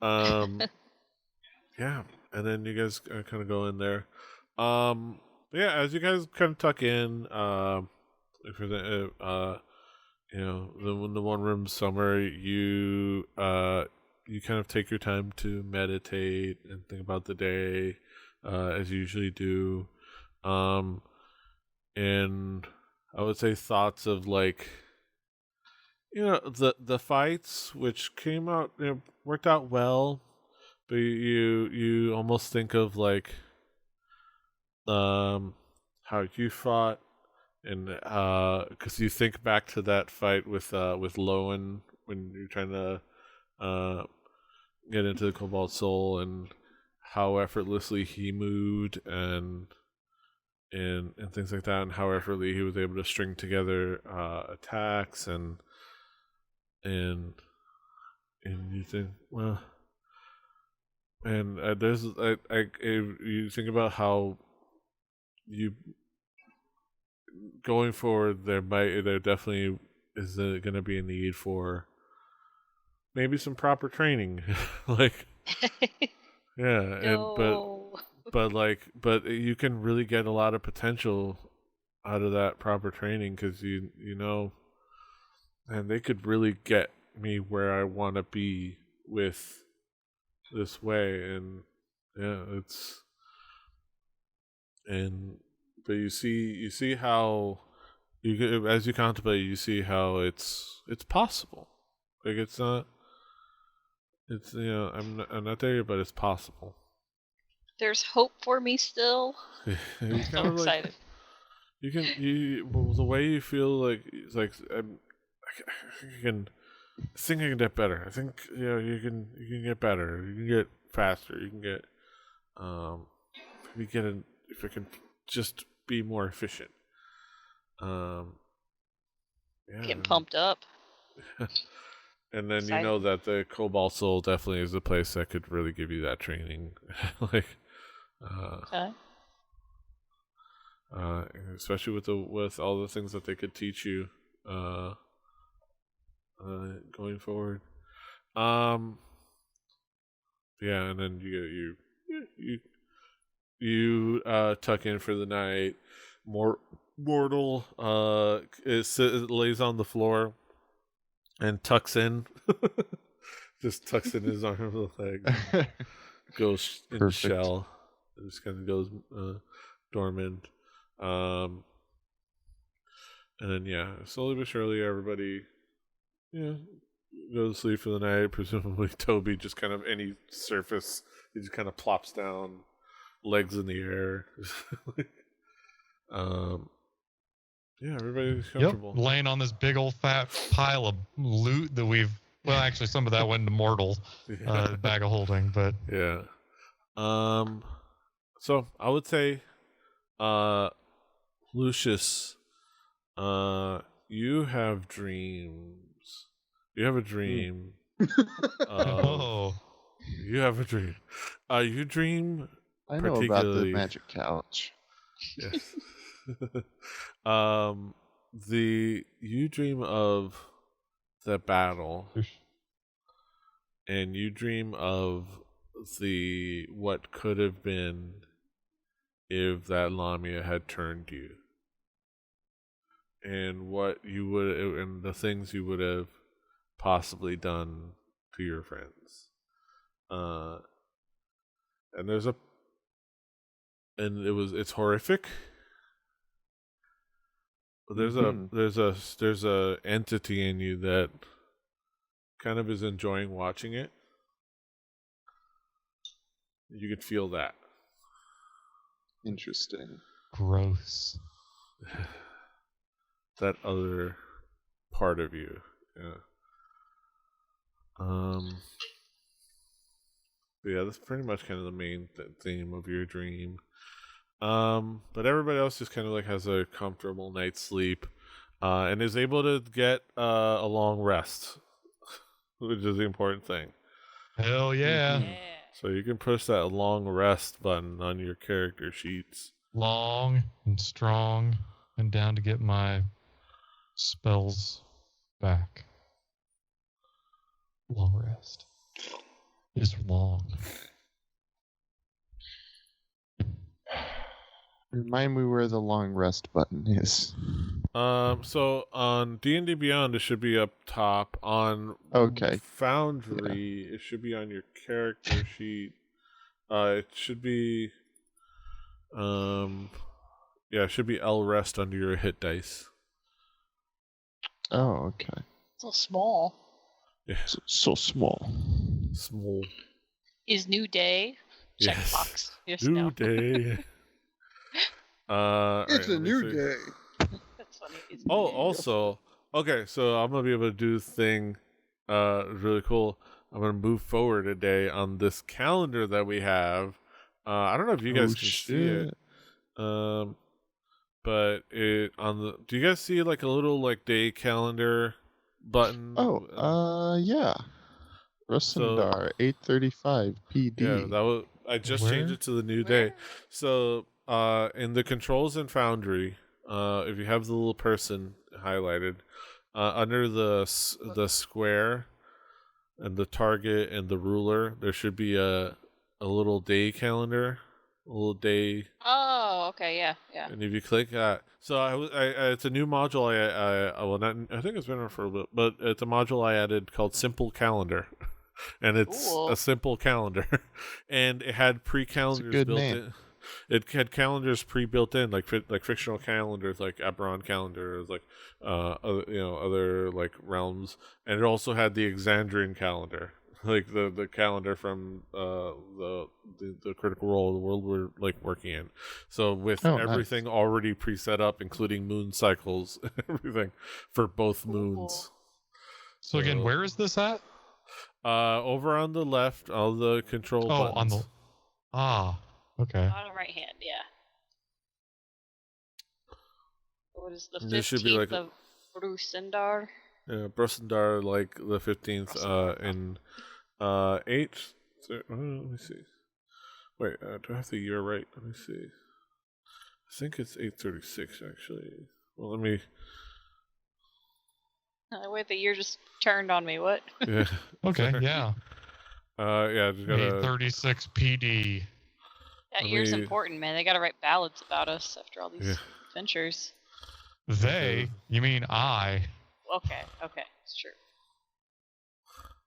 Yeah, and then you guys kind of go in there. Yeah, as you guys kind of tuck in, for the the one room summer, you kind of take your time to meditate and think about the day, as you usually do, and I would say thoughts of like, the fights which came out, worked out well, but you almost think of like how you fought, and because you think back to that fight with Lowen when you're trying to get into the Cobalt Soul, and how effortlessly he moved, and things like that, and how effortlessly he was able to string together attacks, and you think, well, and there's you think about how you going forward, there definitely is going to be a need for maybe some proper training. Like, yeah. No. But you can really get a lot of potential out of that proper training, because and they could really get me where I want to be with this way. And yeah, but you see how as you contemplate, you see how it's possible. Like, it's not, I'm not there yet, but it's possible. There's hope for me still. I'm so excited. The way you feel, like, it's like, I think I can get better. I think you can get better. You can get faster. You can get if I can just be more efficient. Yeah, Getting pumped up. And then Excited. that the Cobalt Soul definitely is a place that could really give you that training. Like, Okay. Especially with all the things that they could teach you going forward. Yeah, and then you tuck in for the night. Mortal lays on the floor and tucks in. Just tucks in his arm and leg. Goes in Perfect. shell. It just kind of goes dormant. And then slowly but surely everybody goes to sleep for the night. Presumably Toby, just kind of any surface, he just kind of plops down, legs in the air. Everybody's comfortable. Yep, laying on this big old fat pile of loot that actually some of that went into Mortal's bag of holding, but yeah. So I would say, Lucius, you have dreams. You have a dream. You have a dream. You dream. I know about the magic couch. Yes. You dream of the battle, and you dream of what could have been if that Lamia had turned you, and what you would, and the things you would have possibly done to your friends. And it's horrific. But there's a entity in you that kind of is enjoying watching it. You could feel that. Interesting. Gross. That other part of you. Yeah. But yeah, that's pretty much kind of the main theme of your dream. But everybody else just kind of like has a comfortable night's sleep, and is able to get a long rest, which is the important thing. Hell yeah. Yeah. So you can push that long rest button on your character sheets. Long and strong and down to get my spells back. Long rest is long. Remind me where the long rest button is. So on D&D Beyond, it should be up top. On Foundry, it should be on your character sheet. It should be, it should be L rest under your hit dice. Oh, okay. So small. Yeah. So small. Small. Is new day? Checkbox. Yes, no. New day. It's a new day. That's funny. Also, okay, so I'm gonna be able to do this thing, really cool. I'm gonna move forward a day on this calendar that we have. I don't know if you guys can see it. But do you guys see like a little like day calendar button? Yeah. Rosendar, 8:35 PD. Yeah, I just changed it to the new day. So, in the controls in Foundry, if you have the little person highlighted, under the square and the target and the ruler, there should be a little day calendar, a little day. Oh, okay, yeah. And if you click that, so it's a new module. I think it's been around for a bit, but it's a module I added called Simple Calendar. And it's a simple calendar, and it had pre-calendars built in. It had calendars pre-built in, like fictional calendars, like Aberon calendars, like other like realms, and it also had the Exandrian calendar, like the calendar from the Critical Role of the world we're like working in. So with everything already preset up, including moon cycles, everything for both moons. So again, where is this at? Over on the left, all the control buttons. Okay. On the right hand, yeah. What is the 15th This should be like of Brusendar? Yeah, Brusendar, like the 15th in 8. Let me see. Wait, do I have the year right? Let me see. I think it's 836 actually. Well, let me. Wait, the year just turned on me. What? Yeah. Okay. Yeah. Just gotta. 836 PD. That year's important, man. They gotta write ballads about us after all these adventures. They? You mean I? Okay, it's true.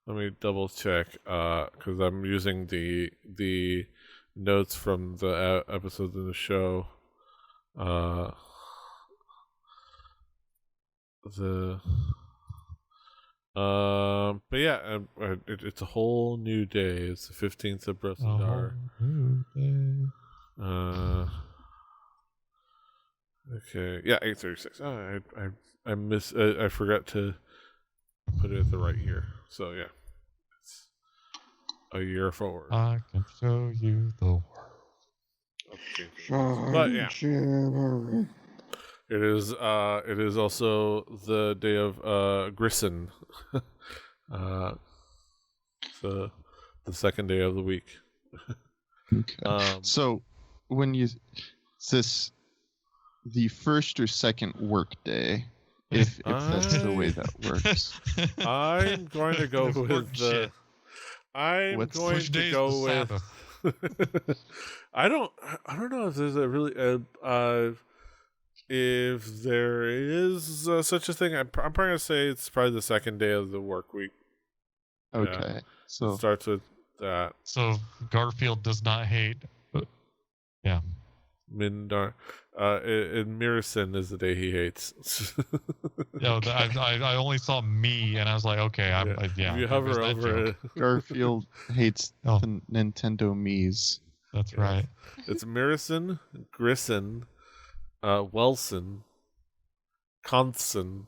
Let me double check, because I'm using the notes from the episodes in the show. But yeah, it's a whole new day. It's the 15th of Brusendar. Okay, yeah, 836. I forgot to put it at the right year. So yeah, it's a year forward. I can show you the world. But yeah, it is also the day of Grisson. So the second day of the week. Okay. So when is this the first or second work day? If that's the way that works. I'm going to go with the. I'm going to go with. I don't know if there's a really if there is such a thing, I'm probably gonna say it's probably the second day of the work week. Okay, Yeah. so It starts with that. So Garfield does not hate. But yeah. Mindar. And Mirison is the day he hates. I only saw me, and I was like, okay, If you there's hover that over joke. it, Garfield hates Oh. the Nintendo Mii's. That's Yes. right. It's Mirison, Grisson, Welson, Conson,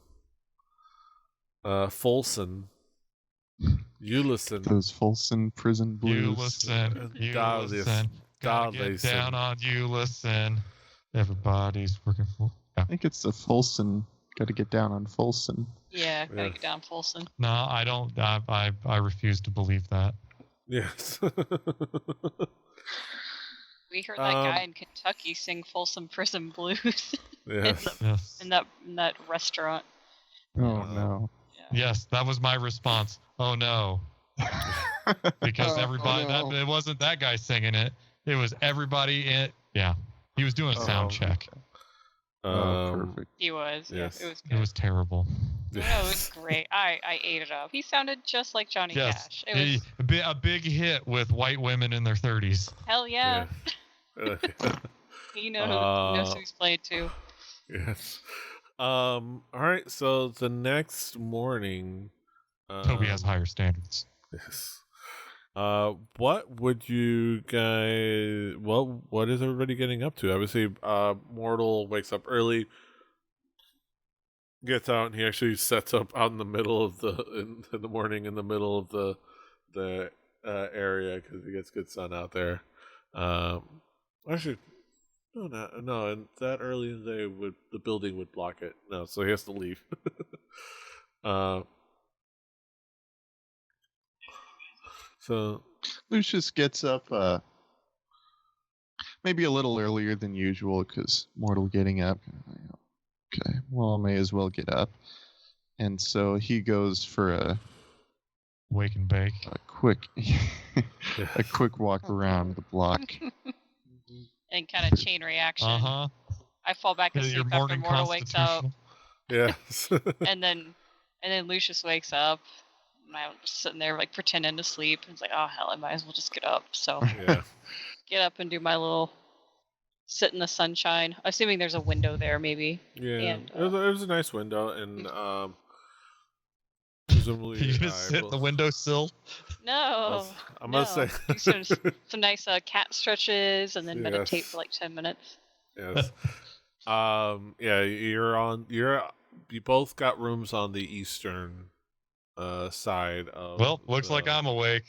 Folson, Ulison, Those Folsom prison You blues. listen. You Dalius. listen. Gotta get Dalison. down on you. Listen. Everybody's working for. Yeah. I think it's the Folsom. Got to get down on Folsom. Yeah, gotta Yeah. get down, Folsom. No, I don't. I refuse to believe that. Yes. We heard that guy in Kentucky sing Folsom Prison Blues Yes. Yes. in that restaurant. Oh no. Yes, that was my response. Oh no. Because everybody, no. it wasn't that guy singing it. It was everybody in. Yeah, he was doing a sound check. Perfect. He was. Yes. Yeah, it was It good. was terrible. No, it was great. I ate it up. He sounded just like Johnny Yes, Cash. It was a big hit with white women in their 30s. hell yeah. Yeah. He knows who he's played to. Yes. All right. So the next morning, Toby has higher standards. Yes. What would you guys? What is everybody getting up to? Obviously, Mortal wakes up early, gets out, and he actually sets up out in the middle of in the morning, in the middle of the area because he gets good sun out there. Actually, no, and that early in the day the building would block it. No, so he has to leave. So Lucius gets up maybe a little earlier than usual because Mortal getting up. Okay, well, I may as well get up. And so he goes for a Wake and bake. quick a quick walk around the block. And kind of chain reaction. Uh-huh. I fall back Your asleep after morning Mortal wakes up, constitutional. yes. and then Lucius wakes up. And I'm just sitting there like pretending to sleep. It's like, oh hell, I might as well just get up. So Yeah. get up and do my little sit in the sunshine. Assuming there's a window there, maybe. Yeah, And, it was a nice window, and presumably You just sit at the windowsill. No, I must no. say, Do some nice cat stretches, and then meditate Yes. for like 10 minutes. yes. Yeah, you both got rooms on the eastern side of. Well, looks like I'm awake.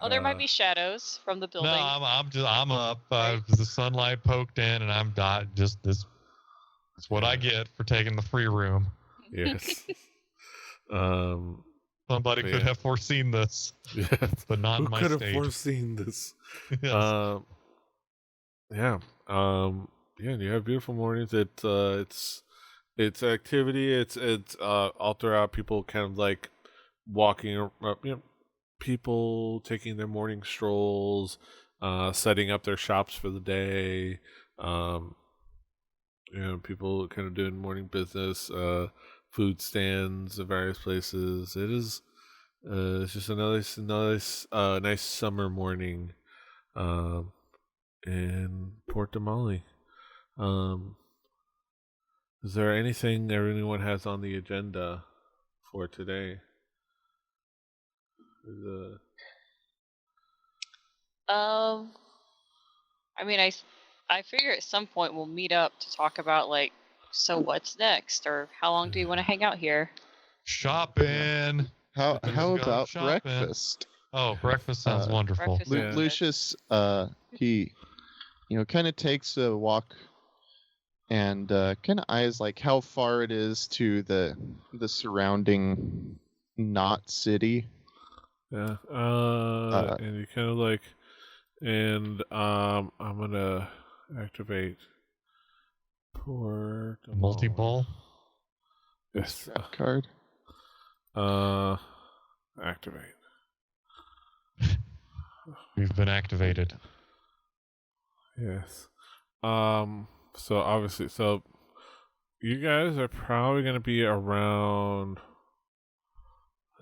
Oh, there might be shadows from the building. No, I'm up. The sunlight poked in, and I'm just this. That's what I get for taking the free room. Yes. Somebody But could yeah. have foreseen this, Yes. but not Who in my could have state. foreseen this? Yes. Yeah. Yeah, and you have beautiful mornings. It's activity. It's all throughout. People kind of like walking up, people taking their morning strolls, setting up their shops for the day. People kind of doing morning business, food stands at various places. It's just a nice summer morning, in Port de Mali. Is there anything that anyone has on the agenda for today? I mean, I figure at some point we'll meet up to talk about like, so what's next, or how long do you want to hang out here? Shopping. How Let's go about shopping. breakfast? Oh, breakfast sounds wonderful. breakfast. Yeah. Lucius, he, kind of takes a walk and kind of eyes like how far it is to the surrounding not city. Yeah. And you kind of like, and I'm gonna activate Port de Mali. Multi-ball. Yes. That card. Activate. We've been activated. Yes. So obviously, you guys are probably gonna be around.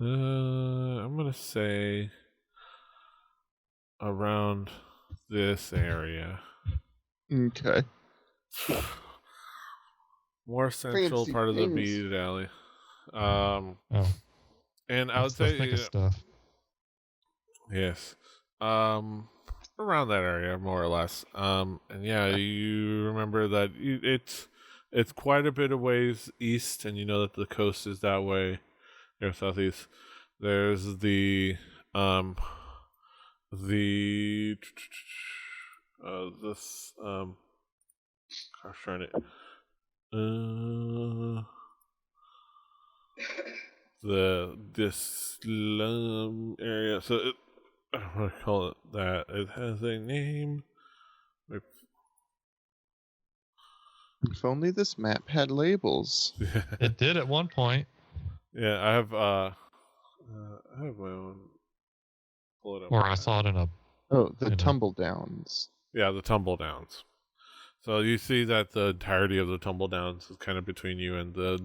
I'm gonna say around this area. Okay. More central Fancy part of the things. bead alley. Oh, And I would that's the say thickest stuff. yes. Around that area, more or less. And yeah, you remember that it's quite a bit of ways east, and you know that the coast is that way, or southeast. There's the this gosh darn it. This slum area. So I don't want to call it that. It has a name. If only this map had labels. It did at one point. Yeah, I have my own. Pull it up. Or I saw it in a. Oh, the You know. tumble downs. Yeah, the tumble downs. So you see that the entirety of the tumble downs is kind of between you and the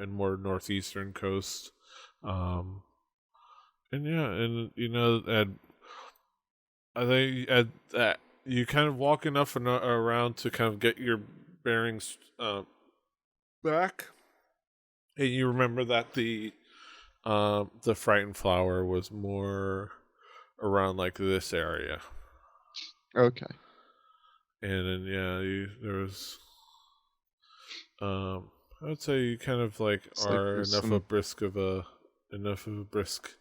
more northeastern coast. And yeah, and you know, and I think at you kind of walk enough around to kind of get your bearings back, and you remember that the frightened flower was more around like this area. Okay. And then yeah, there was I would say you kind of like It's are like enough of a brisk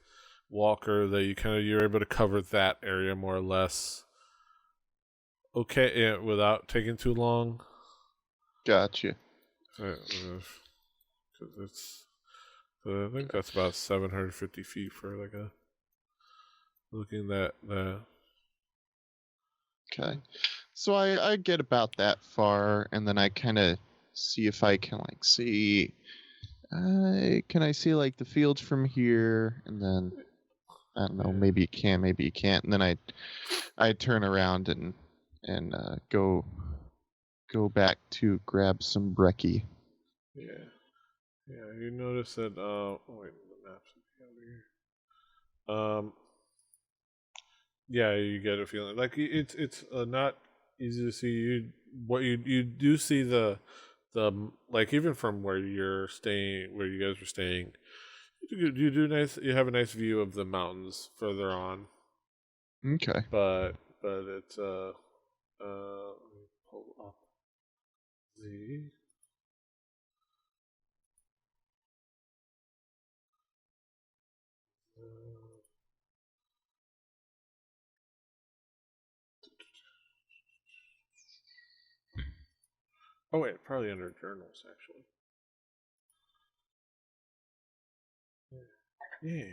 walker that you're able to cover that area more or less. Okay, yeah, without taking too long. Gotcha. Because it's I think that's about 750 feet for like a looking at that. Okay. So I get about that far, and then I kind of see if I can like see. Can I see like the fields from here? And then I don't know. Maybe you can, maybe you can't. And then I turn around and go back to grab some brekkie. Yeah. Yeah, you notice that oh wait, the maps over here. Yeah, you get a feeling like it's not easy to see. You do see the like even from where you guys are staying, you have a nice view of the mountains further on. Okay. But it's let me pull up the oh wait, probably under journals actually. Yeah.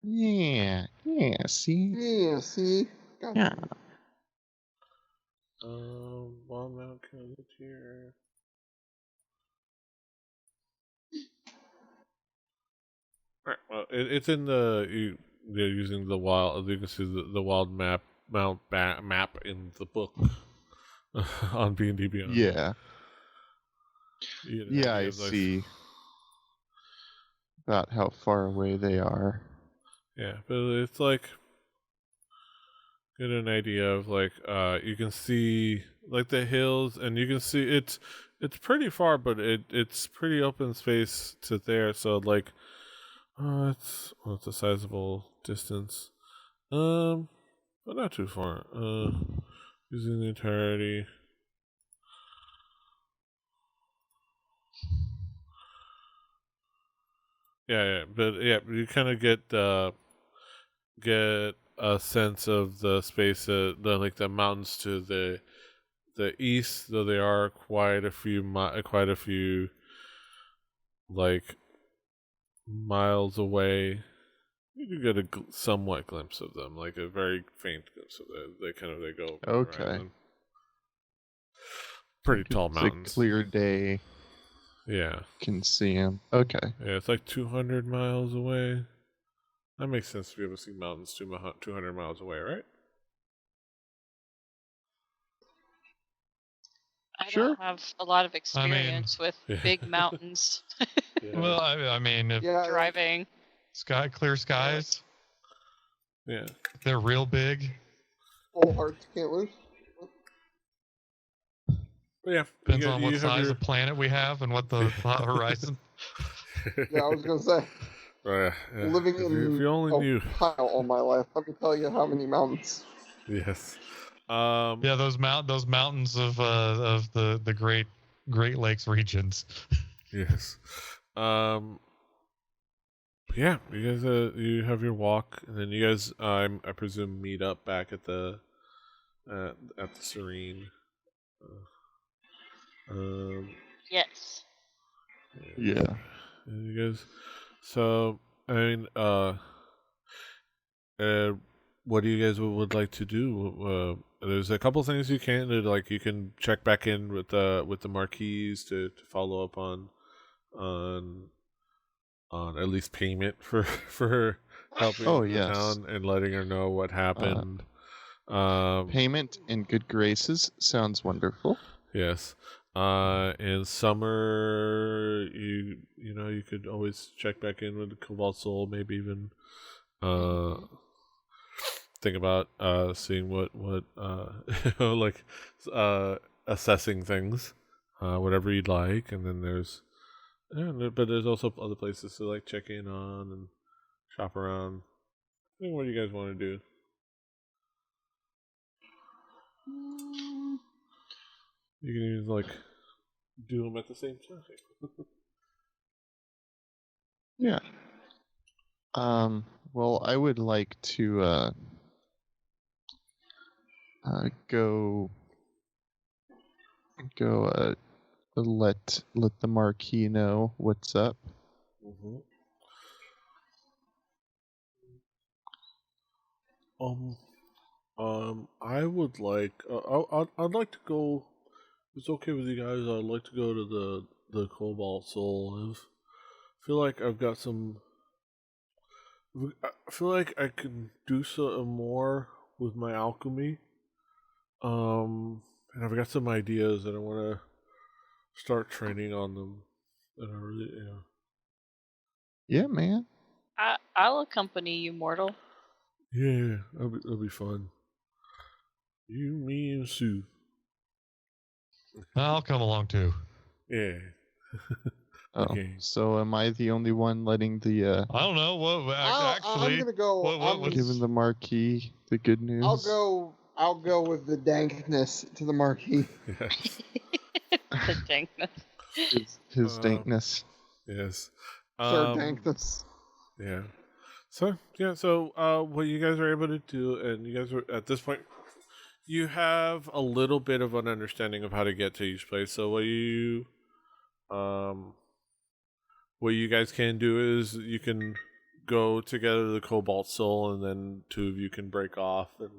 Yeah. Yeah. See. Yeah, see? Gotcha. Yeah. Wild Mount here. Alright, well, it's in they're using the wild. You can see the wild map map in the book on B&D Beyond. Yeah. You know, Yeah, I you have, like, see about how far away they are. Yeah, but it's like get an idea of like you can see like the hills, and you can see it's pretty far, but it's pretty open space to there. So like, it's a sizable distance, but not too far. Using the entirety. Yeah, but you kind of get a sense of the space, the mountains to the east, though they are quite a few like miles away. You do get a somewhat glimpse of them, like a very faint glimpse of them. They go over the Okay. horizon. Pretty tall It's mountains. a clear day. Yeah. Can see them. Okay. Yeah, it's like 200 miles away. That makes sense to be able to see mountains 200 miles away, right? I Sure. don't have a lot of experience with big mountains. Yeah. Well, I mean, if driving. clear skies, Yeah. they're real big. Full hearts can't lose. But yeah. Depends on what size of planet we have and what the horizon. Yeah, I was gonna say. Right. Yeah. Living If in you only knew. Ohio all my life, let me tell you how many mountains. Yes. Yeah, those mountains of the Great Lakes regions. Yes. Yeah, you guys you have your walk, and then you guys I presume meet up back at the Serene. Yes. Yeah. You guys. So I mean, what do you guys would like to do? There's a couple things you can do, like you can check back in with the marquees to follow up on at least payment for helping the town and letting her know what happened. Payment in good graces sounds wonderful. Yes. In summer, you could always check back in with the Cobalt Soul, maybe even think about seeing what like assessing things, whatever you'd like, and then but there's also other places to like check in on and shop around. I think what do you guys want to do? You can even like do them at the same time. Yeah. Well, I would like to go let the Marquis know what's up. Mm-hmm. I would like. I'd like to go. If it's okay with you guys, I'd like to go to the Cobalt Soul. I feel like I've got some. I feel like I can do some more with my alchemy. And I've got some ideas and I want to start training on them. And I really, Yeah, man. I'll accompany you, mortal. Yeah, that'll be fun. You, me, and Sue. I'll come along too. Yeah. Okay. So am I the only one letting the I don't know what actually. I'm gonna go. Giving the Marquis the good news? I'll go with the dankness to the Marquis. Yes. The dankness. His dankness. Yes. Sir dankness. Yeah. So what you guys are able to do, and you guys are at this point, you have a little bit of an understanding of how to get to each place. So what you guys can do is you can go together to the Cobalt Soul, and then two of you can break off and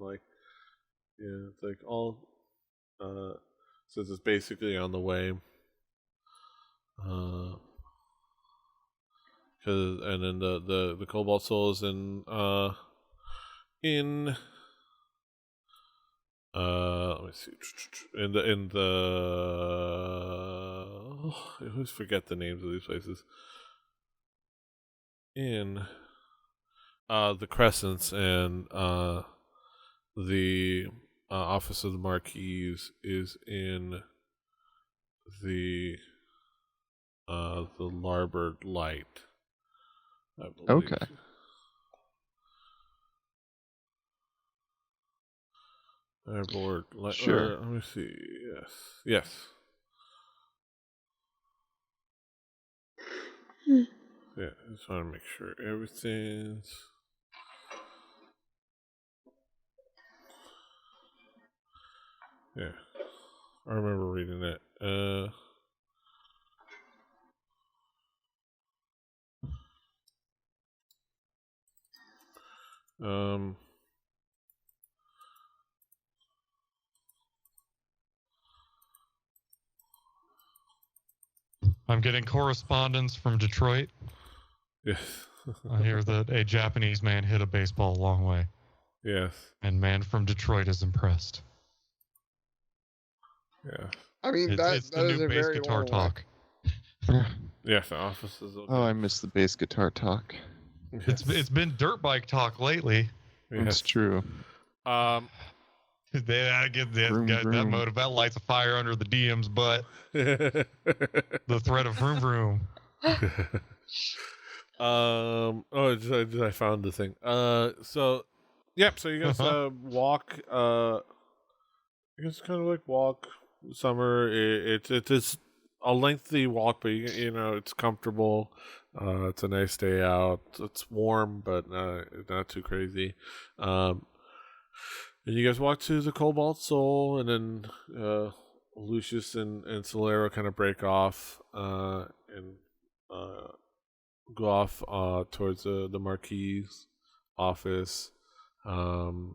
it's like all since it's basically on the way. And then the Cobalt Soul is in let me see, I always forget the names of these places. In the Crescents, and the Office of the Marquis is in the Larboard Light, I believe. Okay. Larboard Light. Sure. Let me see. Yes. Yeah, I just want to make sure everything's. Yeah, I remember reading that. I'm getting correspondence from Detroit. Yes. I hear that a Japanese man hit a baseball a long way. Yes. And man from Detroit is impressed. Yeah. I mean, It's the that is new a bass very guitar long way. talk. Yes, the office is okay. Oh, I miss the bass guitar talk. Yes. It's been dirt bike talk lately. It's true. That Vroom, guys, that vroom. that lights a fire under the DM's butt. The threat of vroom vroom. Did I found the thing. So you guys walk. You guys kind of like walk. Summer. It is a lengthy walk, but you know it's comfortable. It's a nice day out. It's warm, but not too crazy. And you guys walk to the Cobalt Soul, and then Lucius and Solero kind of break off and go off towards the Marquis office. But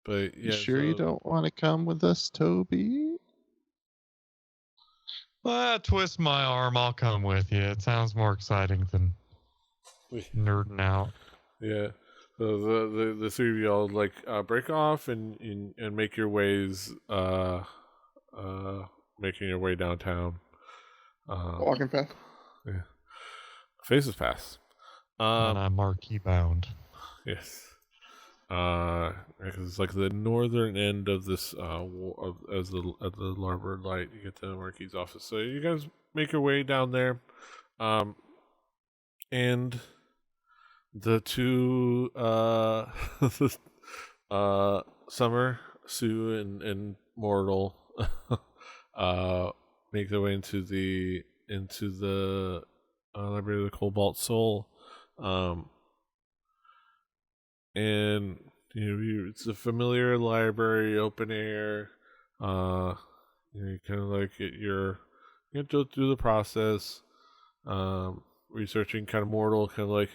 yeah, You sure you don't want to come with us, Toby? Twist my arm, I'll come with you. It sounds more exciting than nerding out. Yeah. So the three of y'all like break off and make your ways making your way downtown. Walking fast. Yeah. Faces pass. And I'm marquee bound. Yes. Because it's like the northern end of this as the larboard light, you get to the Marquis office. So you guys make your way down there, and the two Summer, Sue, and Mortal make their way into the library of the Cobalt Soul. And it's a familiar library, open air. You kind of like you go through the process, researching kind of Mortal, kind of like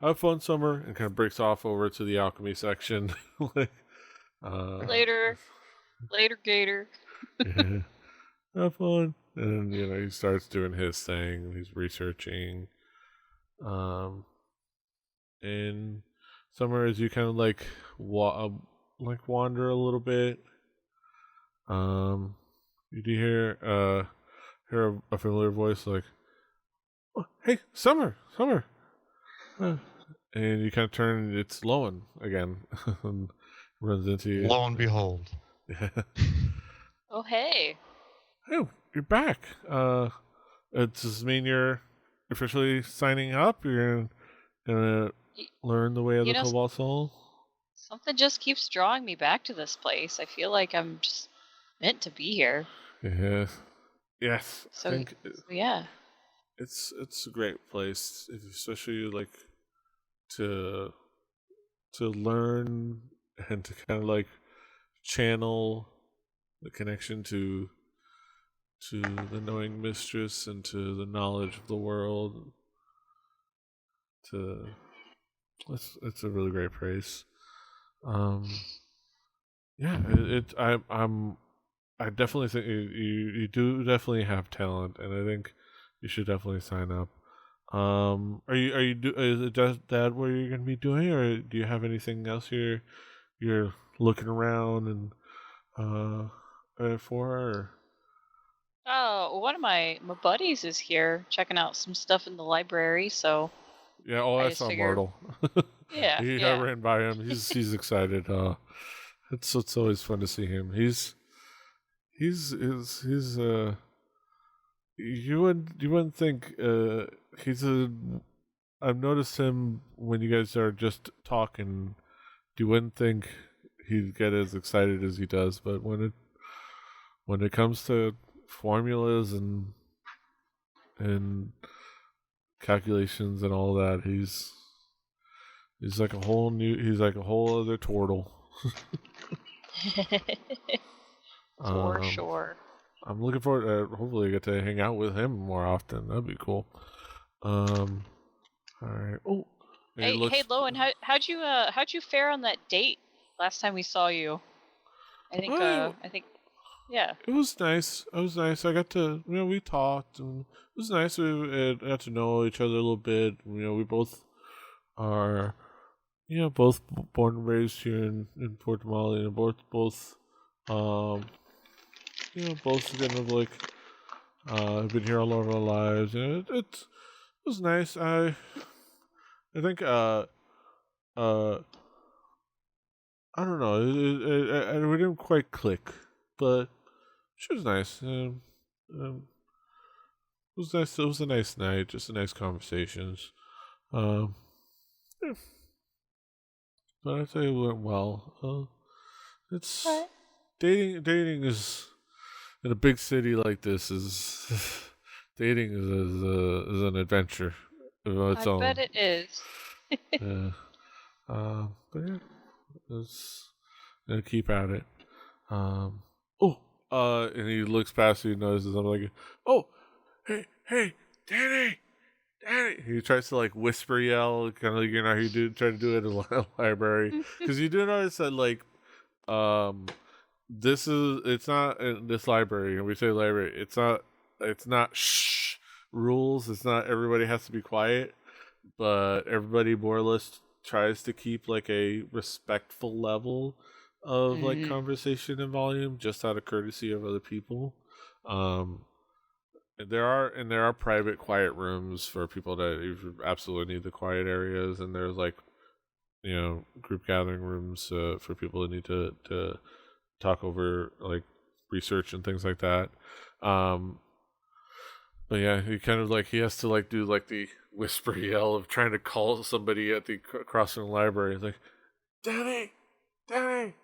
have fun, Summer, and kind of breaks off over to the alchemy section. Later, Gator. Yeah. Have fun, and he starts doing his thing. He's researching, and Summer, as you kind of like wander a little bit, you do hear a familiar voice like, "Oh, hey, Summer," and you kind of turn. And it's Lowen again, and runs into you. Lo and behold. Yeah. Oh, hey. Oh, you're back. Does this mean you're officially signing up? You're gonna learn the way of the Cobalt Soul? Something just keeps drawing me back to this place. I feel like I'm just meant to be here. Yes. So yeah. It's a great place, especially like to learn and to kind of like channel the connection to the knowing mistress and to the knowledge of the world. It's a really great place. Yeah, I definitely think you do definitely have talent, and I think you should definitely sign up. Is it just that what you're gonna be doing, or do you have anything else you're looking around and for? Or? Oh, one of my buddies is here checking out some stuff in the library, so Yeah, I saw Mortal. Yeah, I ran by him. He's excited. It's always fun to see him. He's you wouldn't think I've noticed him when you guys are just talking. You wouldn't think he'd get as excited as he does, but when it comes to formulas and calculations and all that, he's like a whole other turtle. For sure. I'm looking forward to hopefully get to hang out with him more often. That'd be cool. All right. Oh. Hey, Lowen, how'd you fare on that date last time we saw you? I think yeah. It was nice. I got to we talked, and it was nice. We got to know each other a little bit. We both are both born and raised here in Port Molly, and both both kind of like been here all of our lives. It was nice. I think I don't know. We didn't quite click, but she was nice. It was nice. It was a nice night. Just a nice conversations. Yeah. But I'd say it went well. It's dating. Dating is in a big city like this is dating is an adventure of its own. I bet it is. Yeah. But yeah, let's keep at it. And he looks past you and notices I'm like, oh, hey, Danny. He tries to like whisper yell, kind of like how you try to do it in a library, because you do notice that like, it's not in this library, and we say library, it's not shh rules. It's not everybody has to be quiet, but everybody more or less tries to keep like a respectful level of like conversation and volume, just out of courtesy of other people. There are private quiet rooms for people that absolutely need the quiet areas, and there's like group gathering rooms for people that need to talk over like research and things like that. But yeah, he kind of like he has to like do like the whisper yell of trying to call somebody at the across from the library. It's like, Danny, and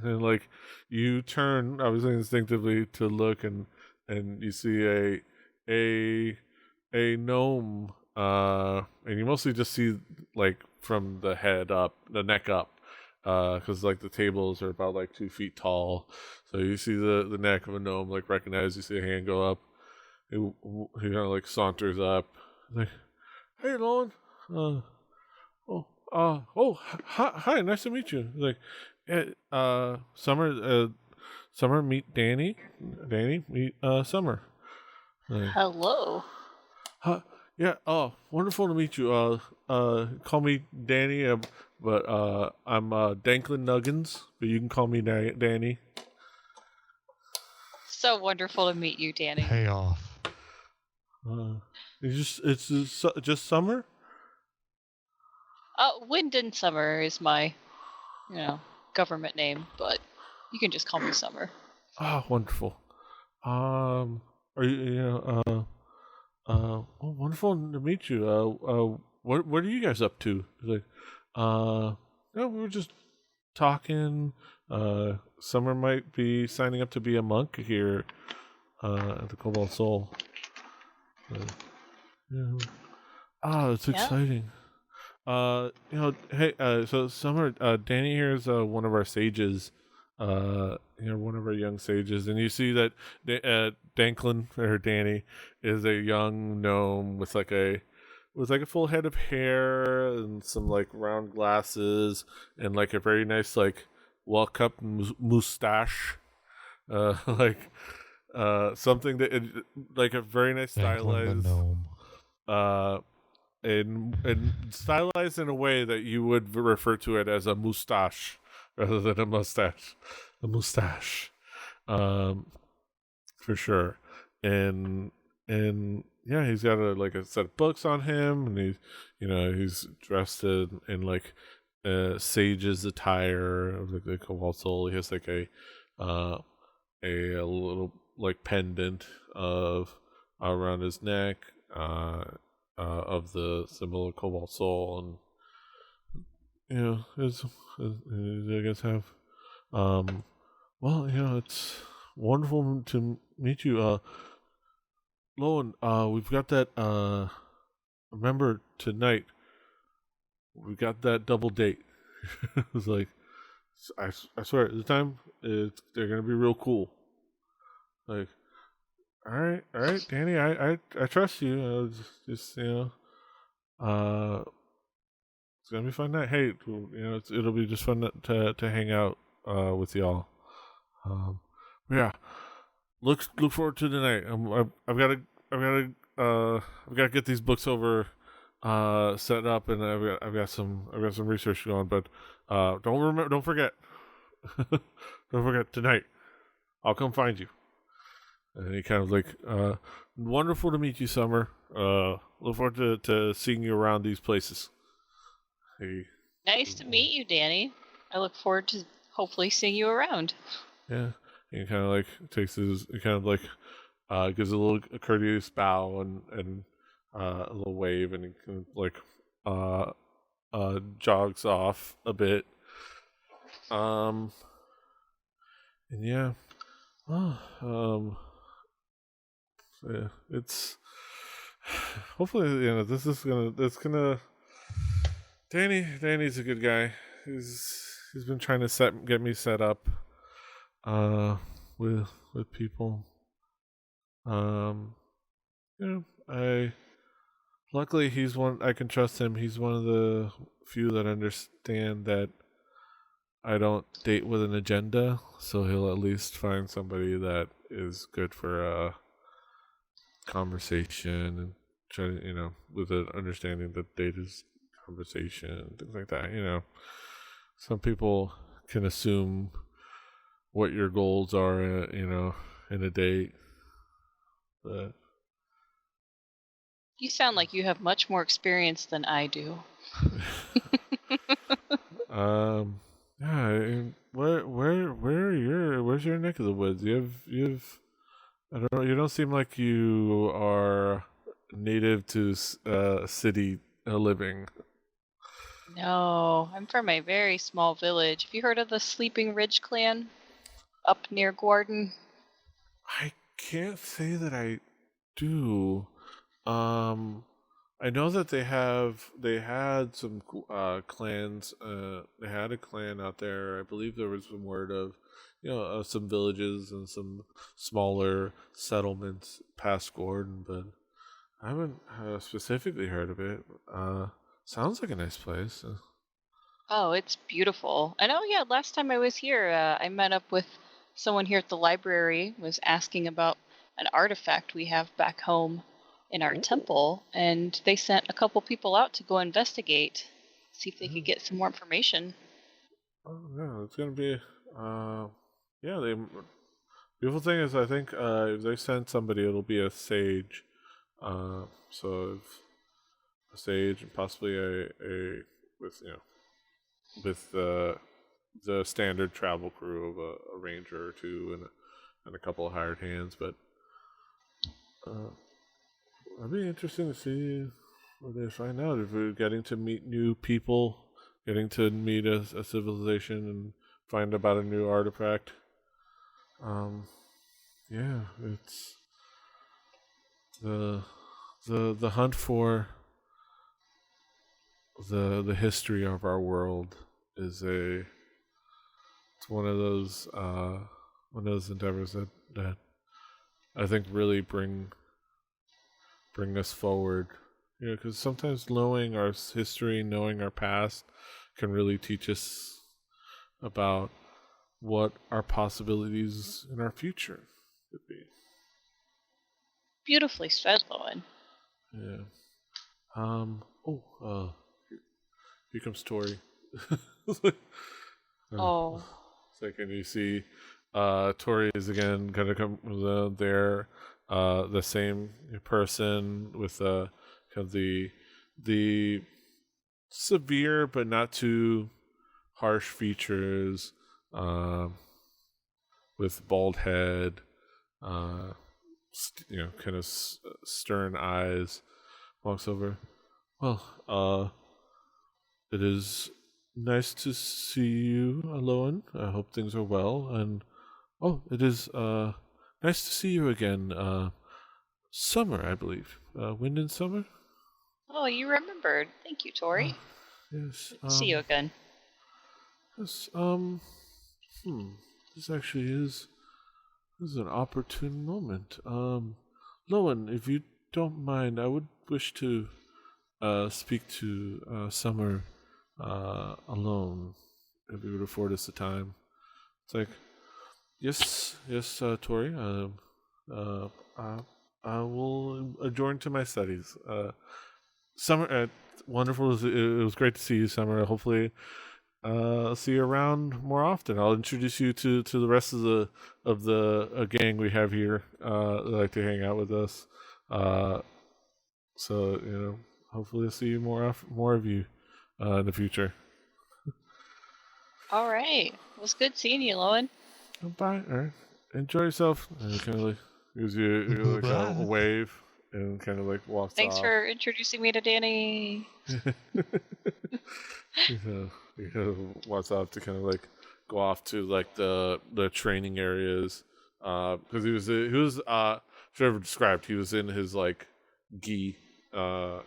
then like you turn obviously instinctively to look, and you see a gnome, and you mostly just see like from the head up, the neck up, because like the tables are about like 2 feet tall, so you see the neck of a gnome like recognize. You see a hand go up. He kind of like saunters up, like, hey Lon, hi, nice to meet you. Like, Summer, meet Danny, meet Summer. Hello. Yeah. Oh, wonderful to meet you. Call me Danny. But I'm Danklin Nuggins, but you can call me Danny. So wonderful to meet you, Danny. Pay off. It's just Summer. Wind and Summer is my, government name, but you can just call me Summer. Oh, wonderful. Are you, wonderful to meet you. What are you guys up to? Like, we were just talking. Summer might be signing up to be a monk here, at the Cobalt Soul. It's exciting. Hey, so Summer, Danny here is one of our sages. One of our young sages, and you see that Danklin, or Danny, is a young gnome with like a full head of hair and some like round glasses and like a very nice like well-kept mustache, something that like a very nice stylized and stylized in a way that you would refer to it as a mustache rather than a mustache. A mustache, for sure. And yeah, he's got a set of books on him, and he's dressed in like sage's attire of the Cobalt Soul. He has like a little like pendant around his neck of the symbol of Cobalt Soul, and I guess have it's wonderful to meet you. Loan, we've got that remember tonight we got that double date. It's like I swear the time they're gonna be real cool. Like, all right, Danny, I trust you. Just it's gonna be a fun night. Hey, it'll be just fun to hang out with y'all. Yeah, look forward to tonight. I've got to get these books over set up, and I've got some research going. But don't forget, don't forget tonight. I'll come find you. And he kind of like, wonderful to meet you, Summer. Look forward to seeing you around these places. Nice to meet you, Danny. I look forward to hopefully seeing you around. Yeah. He kind of like gives a little courteous bow and a little wave, and he kind of like jogs off a bit. And yeah. Yeah, it's hopefully it's gonna Danny's a good guy. He's been trying to get me set up with people. I luckily he's one I can trust him. He's one of the few that understand that I don't date with an agenda, so he'll at least find somebody that is good for a conversation and try to, with an understanding that date is conversation, things like that. Some people can assume what your goals are, in a date. But you sound like you have much more experience than I do. Yeah. Where's your neck of the woods? You've I don't know. You don't seem like you are native to city living. No, I'm from a very small village. Have you heard of the Sleeping Ridge clan up near Gordon? I can't say that I do. I know that they had some clans. They had a clan out there. I believe there was some word of, some villages and some smaller settlements past Gordon, but I haven't specifically heard of it. Sounds like a nice place. Oh, it's beautiful. I know. Yeah, last time I was here, I met up with someone here at the library. Was asking about an artifact we have back home in our temple, and they sent a couple people out to go investigate, see if they could get some more information. Oh yeah, it's gonna be. The beautiful thing is, I think if they send somebody, it'll be a sage. So if a sage and possibly a with the standard travel crew of a ranger or two and a couple of hired hands, but it'll be interesting to see what they find out. If we're getting to meet new people, getting to meet a civilization and find about a new artifact. It's the hunt for the history of our world is it's one of those endeavors that I think really bring us forward. Because sometimes knowing our history, knowing our past, can really teach us about what our possibilities in our future could be. Beautifully said, Lowen. Yeah. Here comes Tori. Oh. Second, you see, Tori is again gonna come there. The same person with kind of the severe but not too harsh features, with bald head, kind of stern eyes. Walks over. Well, it is nice to see you, Lowen. I hope things are well. And it is nice to see you again. Summer, I believe. Wind and Summer. Oh, you remembered. Thank you, Tori. Yes. See you again. Yes. This actually is an opportune moment. Lowen, if you don't mind, I would wish to speak to Summer alone, if you would afford us the time. It's like, yes, Tori. I will adjourn to my studies. Summer, wonderful. It was great to see you, Summer. Hopefully, see you around more often. I'll introduce you to the rest of the gang we have here that like to hang out with us. So hopefully I'll see you more of you in the future. All right. It was good seeing you, Lowen. Bye. All right. Enjoy yourself. And he kind of like gives you like a Bye. wave and kind of like walks Thanks off. for introducing me to Danny. Walks off to kind of like go off to like the training areas because he was Trevor described he was in his like gi and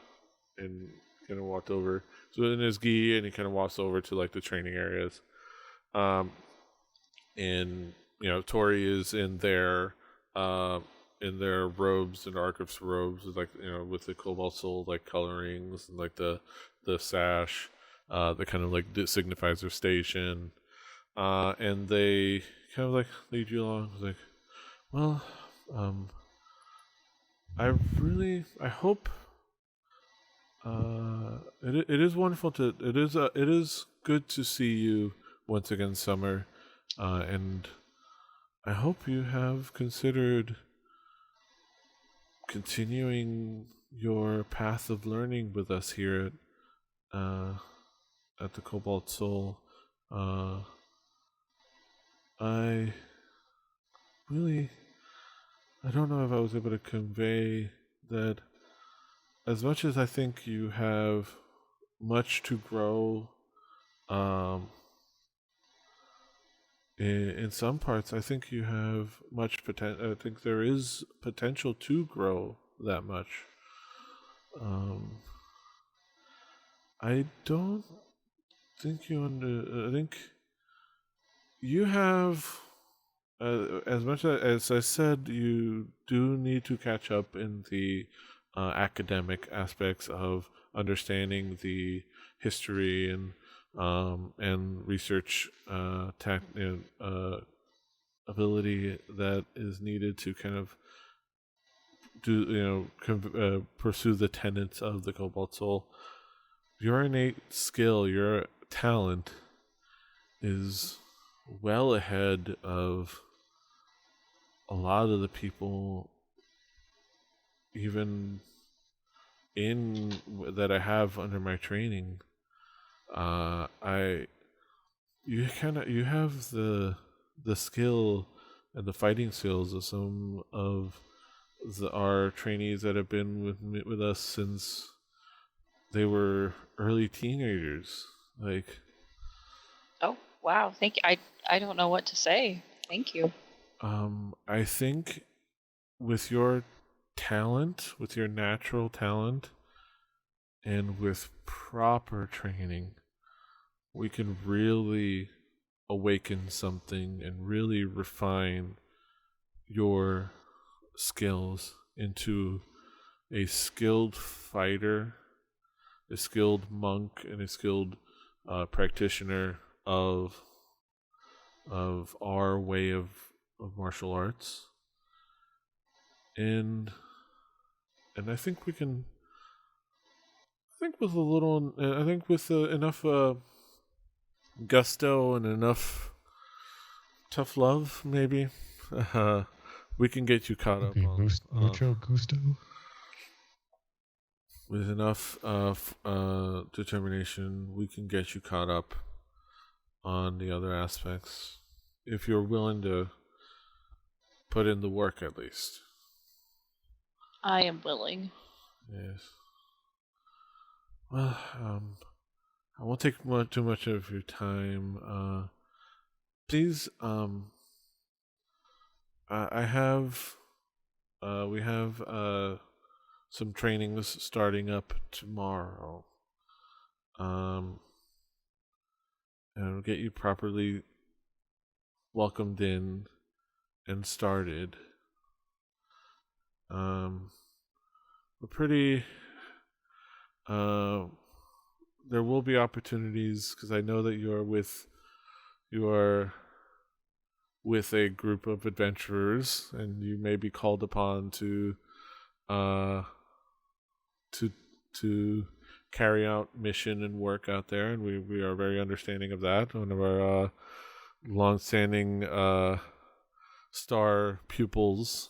kind of walked over so in his gi and he kind of walks over to like the training areas and Tori is in their robes and Arcus robes like with the Cobalt Soul like colorings and like the sash that kind of like signifies their station and they kind of like lead you along like well I hope it is wonderful it is good to see you once again, Summer, and I hope you have considered continuing your path of learning with us here at the Cobalt Soul. I don't know if I was able to convey that as much as I think you have much to grow in some parts, I think you have much potential. I think there is potential to grow that much. I don't think I think you have, as much as I said, you do need to catch up in the academic aspects of understanding the history and research ability that is needed to kind of pursue the tenets of the Cobalt Soul. Your innate skill, your talent, is well ahead of a lot of the people, even that I have under my training. You have the skill and the fighting skills of some of our trainees that have been with us since they were early teenagers. Like, oh wow, thank you. I don't know what to say. Thank you. I think with your talent, with your natural talent, and with proper training, we can really awaken something and really refine your skills into a skilled fighter, a skilled monk, and a skilled practitioner of our way of martial arts. And I think we can. I think with enough gusto and enough tough love, maybe we can get you caught up. Mucho gusto. With enough determination, we can get you caught up on the other aspects, if you're willing to put in the work, at least. I am willing. Yes. Well, I won't take too much of your time. Please, I have, we have some trainings starting up tomorrow. And get you properly welcomed in and started. We're pretty. There will be opportunities because I know that you are with a group of adventurers, and you may be called upon to carry out mission and work out there, and we are very understanding of that. One of our long-standing star pupils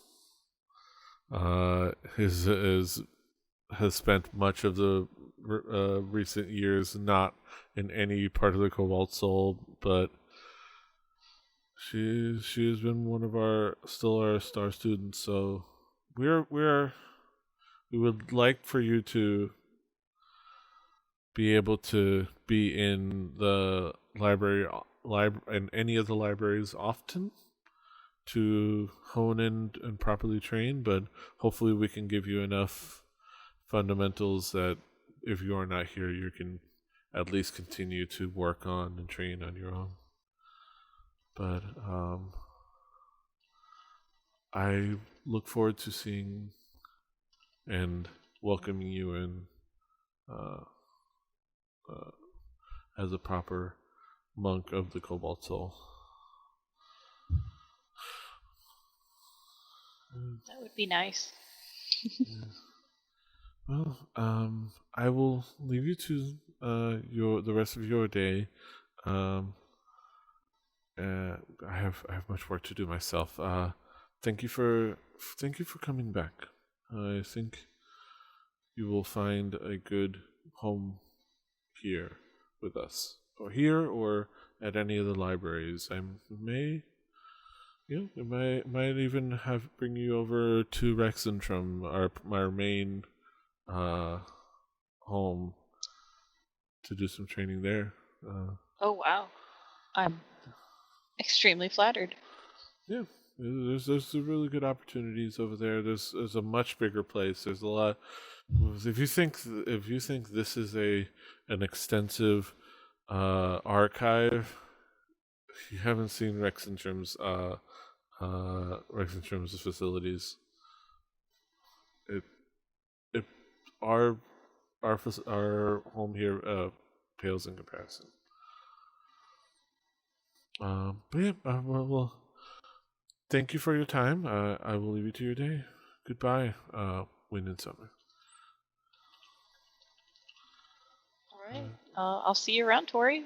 has spent much of the recent years not in any part of the Cobalt Soul, but she has been one of our star students. So we would like for you to be able to be in the library in any of the libraries often to hone in and properly train, but hopefully we can give you enough fundamentals that if you are not here, you can at least continue to work on and train on your own. But I look forward to seeing and welcoming you in as a proper monk of the Cobalt Soul. That would be nice. Well, I will leave you to the rest of your day. I have much work to do myself. Thank you for coming back. I think you will find a good home here with us, or at any of the libraries. I might even bring you over to Rexentrum, my main home, to do some training there. Oh wow, I'm extremely flattered. Yeah, there's really good opportunities over there. There's a much bigger place. There's a lot. If you think this is an extensive archive, you haven't seen Rexentrum's facilities. Our home here pales in comparison. But yeah, well, thank you for your time. I will leave you to your day. Goodbye, Wind and Summer. All right. I'll see you around, Tori.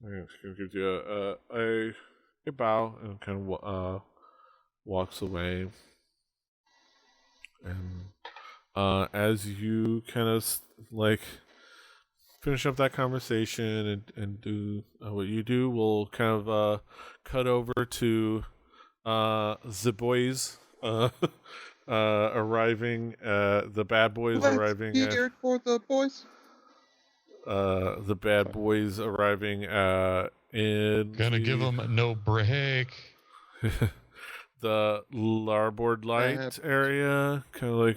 I'm just gonna give you a bow and kind of walks away. And as you kind of finish up that conversation and do what you do, we'll kind of cut over to the boys arriving. The bad boys arriving. Here for the boys. The bad boys arriving in. Gonna give them no break. The larboard light area, kind of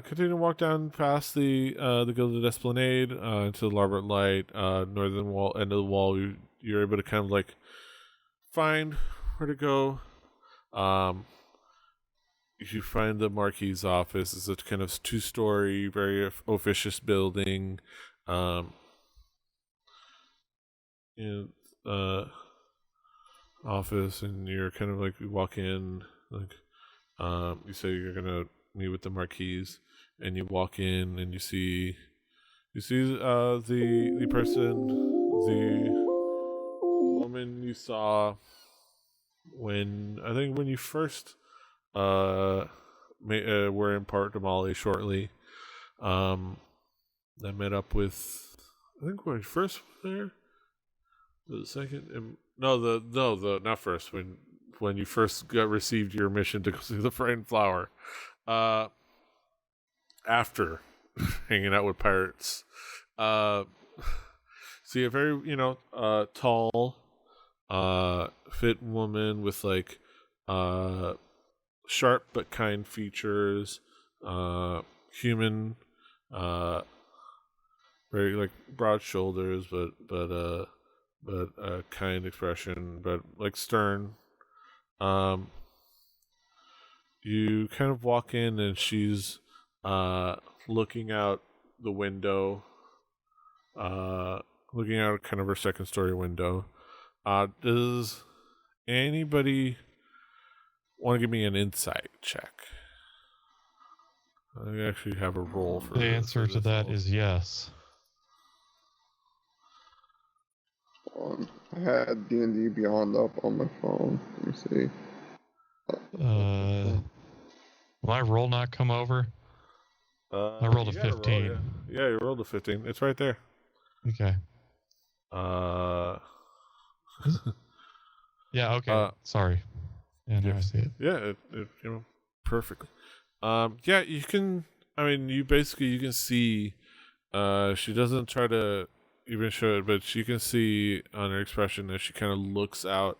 continue to walk down past the Gilded Esplanade into the larboard light, northern wall, end of the wall. You're able to kind of find where to go. You find the Marquis' office. It's a kind of 2-story, very officious building. Office, and you're kind of you walk in, you say you're gonna meet with the Marquis, and you walk in and you see the person, the woman you saw when you first were in Port Damali shortly. I met up with, I think when I first was there, the second, not first, when you first received your mission to go see the Frightened Flower, after hanging out with pirates. See a very tall, fit woman with sharp but kind features, human, very broad shoulders, but a kind expression, but stern. You kind of walk in and she's looking out the window, looking out kind of her second story window. Does anybody want to give me an insight check? I actually have a roll for The this- answer for to this that roll. is yes. I had D&D Beyond up on my phone. Let me see. My roll not come over? I rolled a you got 15. roll, yeah, you rolled a 15. It's right there. Okay. Yeah, okay. Sorry. Yeah, now I see it. Yeah, it perfectly. Yeah, you can. I mean, you can see. She doesn't try to even show it, but you can see on her expression that she kind of looks out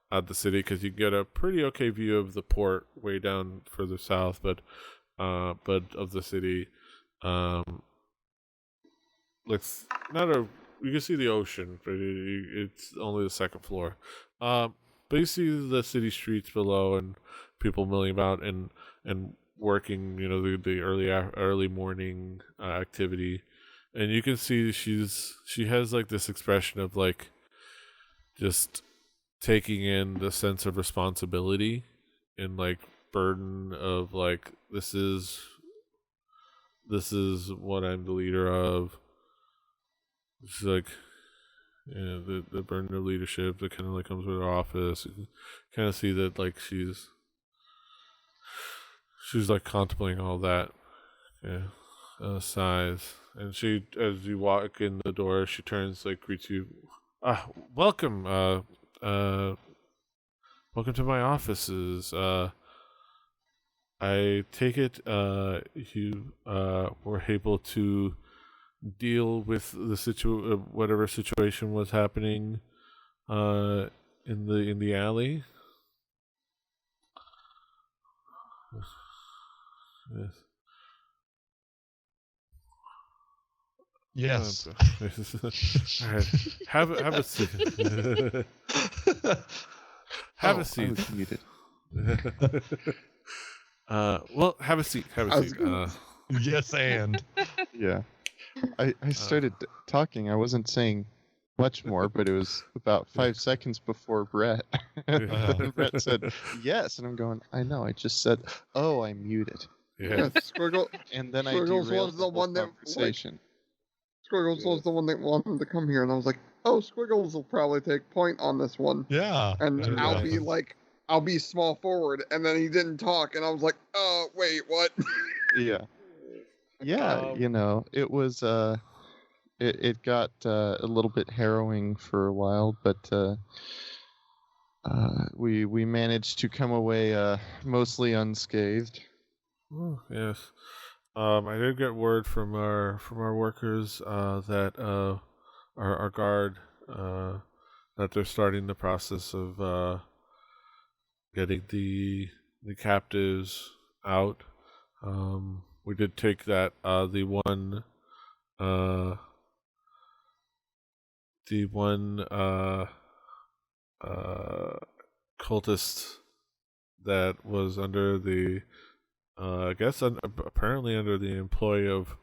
at the city because you get a pretty okay view of the port way down further south, but of the city. Looks not a. You can see the ocean, but it's only the second floor. But you see the city streets below and people milling about and working. You know, the early morning activity, and you can see she has like this expression of like just taking in the sense of responsibility and like burden of like this is what I'm the leader of. It's like, yeah, the burden of leadership that kind of like comes with her office. You can kind of see that like she's like contemplating all that. Yeah, sighs, and she, as you walk in the door, she turns like greets you. Welcome. Welcome to my offices. I take it you were able to deal with the whatever situation was happening in the alley. Yes. All right. Have a seat. Have a seat. I was muted. Well, have a seat. Have a seat. Yes, and. Yeah. I started talking. I wasn't saying much more, but it was about 5 seconds before Brett. And then Brett said, yes. And I'm going, I know. I just said, oh, I'm muted. Yeah. Squiggle. And then I Squiggles derailed was the the whole one that, conversation. Squiggles was the one that wanted to come here, and I was like, oh, Squiggles will probably take point on this one. Yeah. And that I'll happens. be small forward, and then he didn't talk, and I was like, wait, what? Yeah. Yeah, it was it got a little bit harrowing for a while, but we managed to come away mostly unscathed. Oh, yes. I did get word from our workers that our guard that they're starting the process of getting the captives out. We did take that the one cultist that was under the I guess apparently under the employ of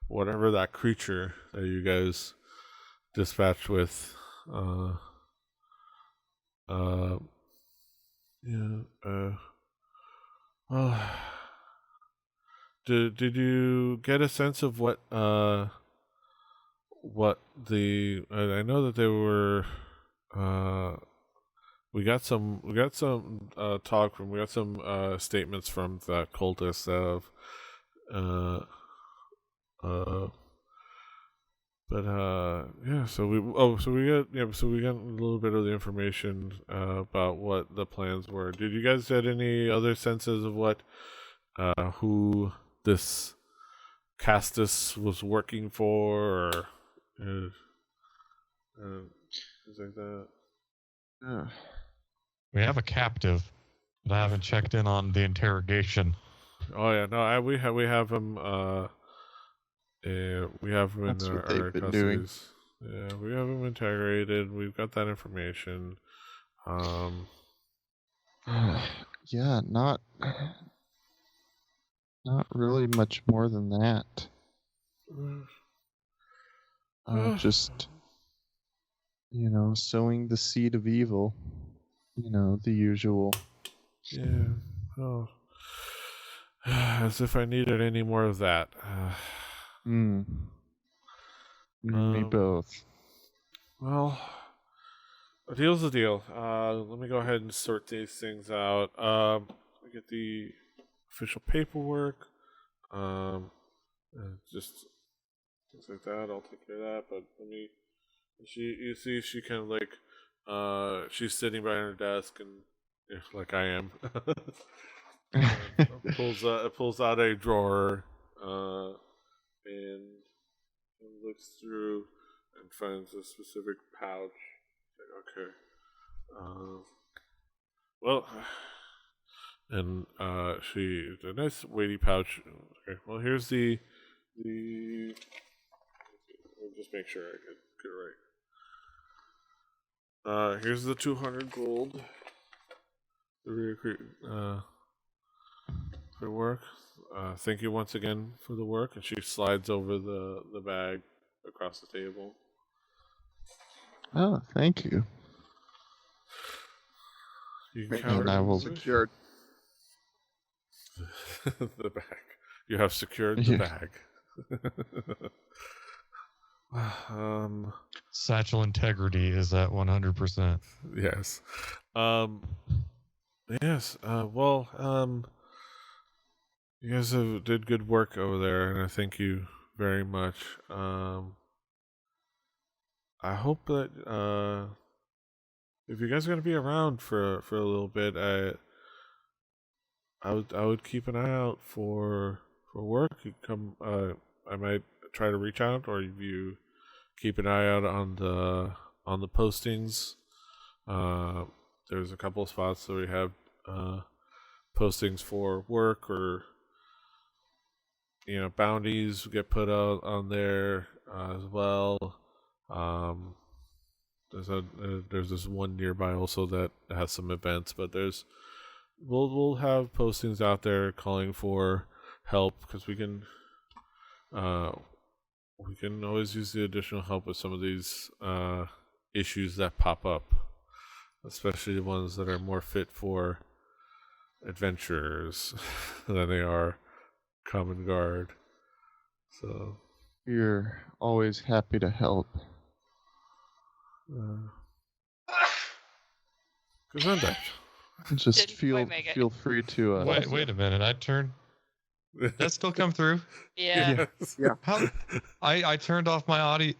whatever that creature that you guys dispatched with. Did you get a sense of what the I know that they were we got some talk from we got some statements from the cultists of yeah, so we got a little bit of the information about what the plans were. Did you guys get any other senses of what who this Castus was working for, or things like that? We have a captive, but I haven't checked in on the interrogation. Oh yeah, no, we have him. We have him That's in what our they've been custody. doing. Yeah, we have him interrogated. We've got that information. Yeah, not really much more than that. Just sowing the seed of evil. The usual. Yeah. Oh. As if I needed any more of that. You and me Um, both. Well, a deal's a deal. Let me go ahead and sort these things out. Let me get the official paperwork. Just things like that. I'll take care of that. But let me. You see, she kind of like, she's sitting behind her desk and, like I am. Pulls out a drawer, and looks through and finds a specific pouch. Like, okay. Well, and she a nice weighty pouch. Okay. Well, here's the. I'll just make sure I get it right. Here's the 200 gold. For work. Thank you once again for the work. And she slides over the bag across the table. Oh, thank you. You can Make count sure I it's will- secured. the bag. You have secured the Yeah. bag. Satchel integrity is at 100%. Yes. Yes. You guys did good work over there, and I thank you very much. I hope that if you guys are gonna be around for a little bit, I would keep an eye out for work. You come. I might try to reach out, or if you keep an eye out on the postings. There's a couple of spots that we have postings for work, or bounties get put out on there as well. There's this one nearby also that has some events, but we'll have postings out there calling for help, because we can always use the additional help with some of these issues that pop up, especially the ones that are more fit for adventurers than they are common guard. So You're always happy to help. Gesundheit. Just Didn't quite make it. feel free to. Wait a minute. That still come through? Yeah. Yes. Yeah. How? I turned off my audio.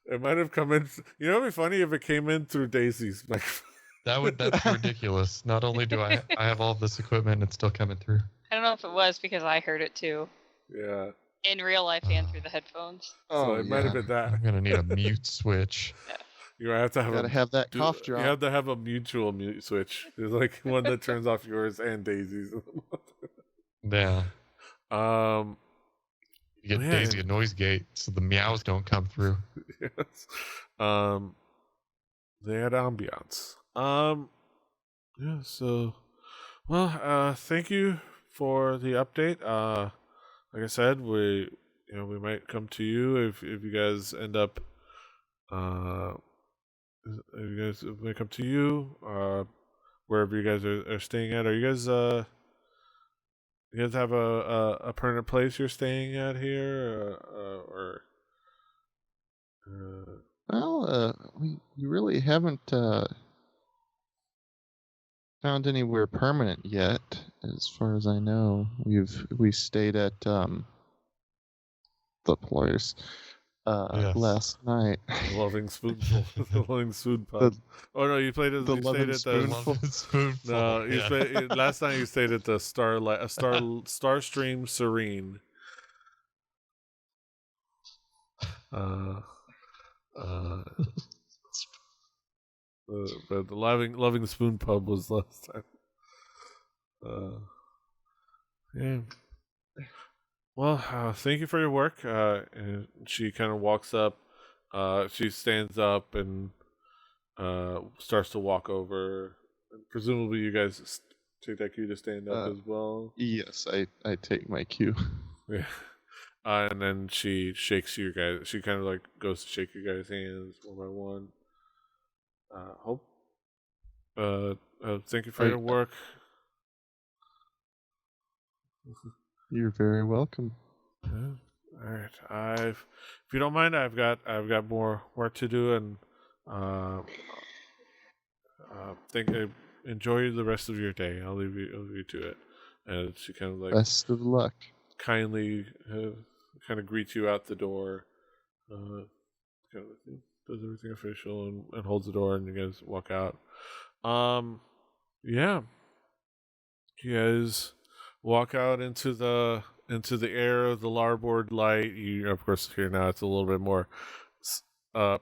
It might have come in. It'd be funny if it came in through Daisy's microphone. That's ridiculous. Not only do I have all this equipment, it's still coming through. I don't know if it was because I heard it too. Yeah. In real life and through the headphones. So it might have been that. I'm gonna need a mute switch. You have to have Gotta have that cough drop. You have to have a mutual mute switch. There's like one that turns off yours and Daisy's. Yeah. You get Yeah. Daisy a noise gate so the meows don't come through. Yes. They had ambiance. Yeah, so thank you for the update. Like I said, we might come to you if you guys end up if you guys may come to you wherever you guys are staying at. Are you guys you guys have a permanent place you're staying at here, or Well, we really haven't found anywhere permanent yet, as far as I know. We stayed at the place Yes. last night. Loving Spoonful, the Loving Spoon Pub? Oh no, you stayed at the you Loving stayed at the Spoonful. Spoonful. no. You Yeah. stayed, last night you stayed at the Starstream Serene. But the Loving Spoon Pub was last time. Yeah. Well, thank you for your work. And she kind of walks up. She stands up and starts to walk over. Presumably, you guys take that cue to stand up as well. Yes, I take my cue. Yeah. And then she shakes you guys. She kind of like goes to shake you guys' hands one by one. Thank you for your work. You're very welcome. Yeah. All right. If you don't mind, I've got more work to do, and think enjoy the rest of your day. I'll leave you to it. And she kind of like Best of luck. kindly kind of greets you out the door. Kind of does everything official and holds the door, and you guys walk out. Yeah, you guys walk out into the air of the larboard light. You, of course, here now it's a little bit more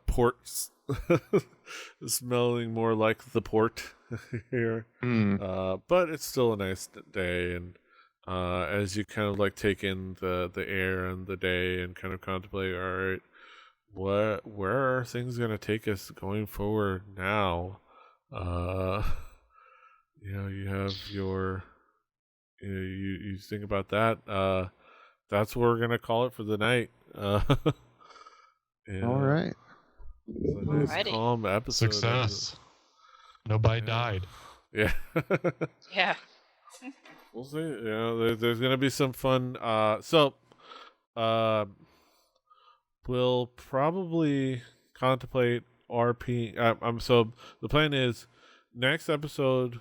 port smelling more like the port here. But it's still a nice day, and as you kind of like take in the air and the day and kind of contemplate, all right, where are things gonna take us going forward now? You have your you think about that. That's what we're gonna call it for the night. Yeah. All right. It's a nice Alrighty. calm episode. Success. Nobody died. Yeah. Yeah. We'll see. There's gonna be some fun. We'll probably contemplate RP. So the plan is next episode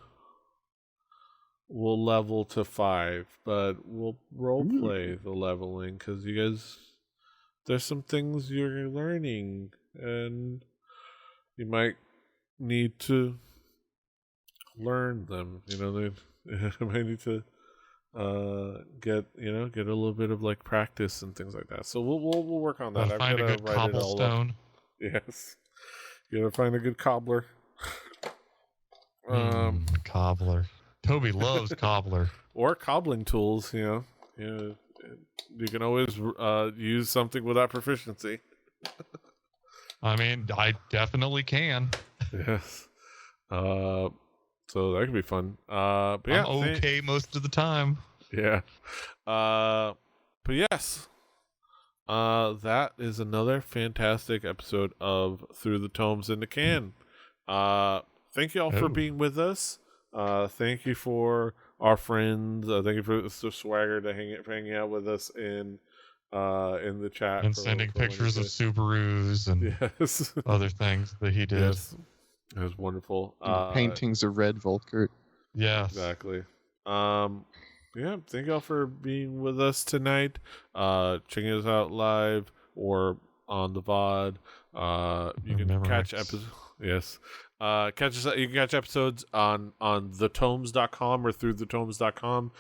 we'll level to 5, but we'll role play the leveling because you guys, there's some things you're learning and you might need to learn them. They might need to get a little bit of like practice and things like that. So we'll work on that. Find a good cobblestone. Yes, you gotta find a good cobbler. Cobbler. Toby loves cobbler. Or cobbling tools. You can always use something without proficiency. I mean, I definitely can. Yes. So that could be fun. But yeah, I'm okay most of the time. Yeah. But yes. That is another fantastic episode of Through the Tomes in the Can. Thank you all for being with us. Thank you for our friends. Thank you for the swagger to hanging out with us in the chat and sending pictures of Subarus and other things that he did. Yes, it was wonderful. Paintings of Red Volkert. Yes, exactly. Yeah, thank y'all for being with us tonight. Checking us out live or on the VOD. You can catch episodes. Yes. Catch us. You can catch episodes on thetomes.com or through thetomes.com.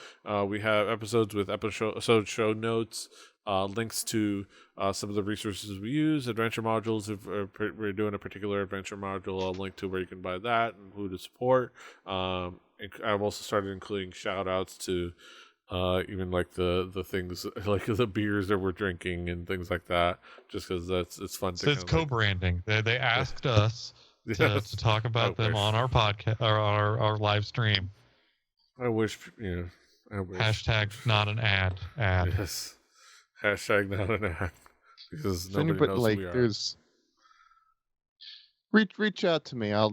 We have episodes with episode show notes, links to some of the resources we use, adventure modules. If we're doing a particular adventure module, I'll link to where you can buy that and who to support. I've also started including shout outs to even like the things like the beers that we're drinking and things like that, just because it's fun. So it's co-branding. They asked us to talk about them on our podcast or our live stream. I wish. Hashtag not an ad. Yes. Hashtag not an ad. Because nobody knows like, who we are. There's reach out to me. I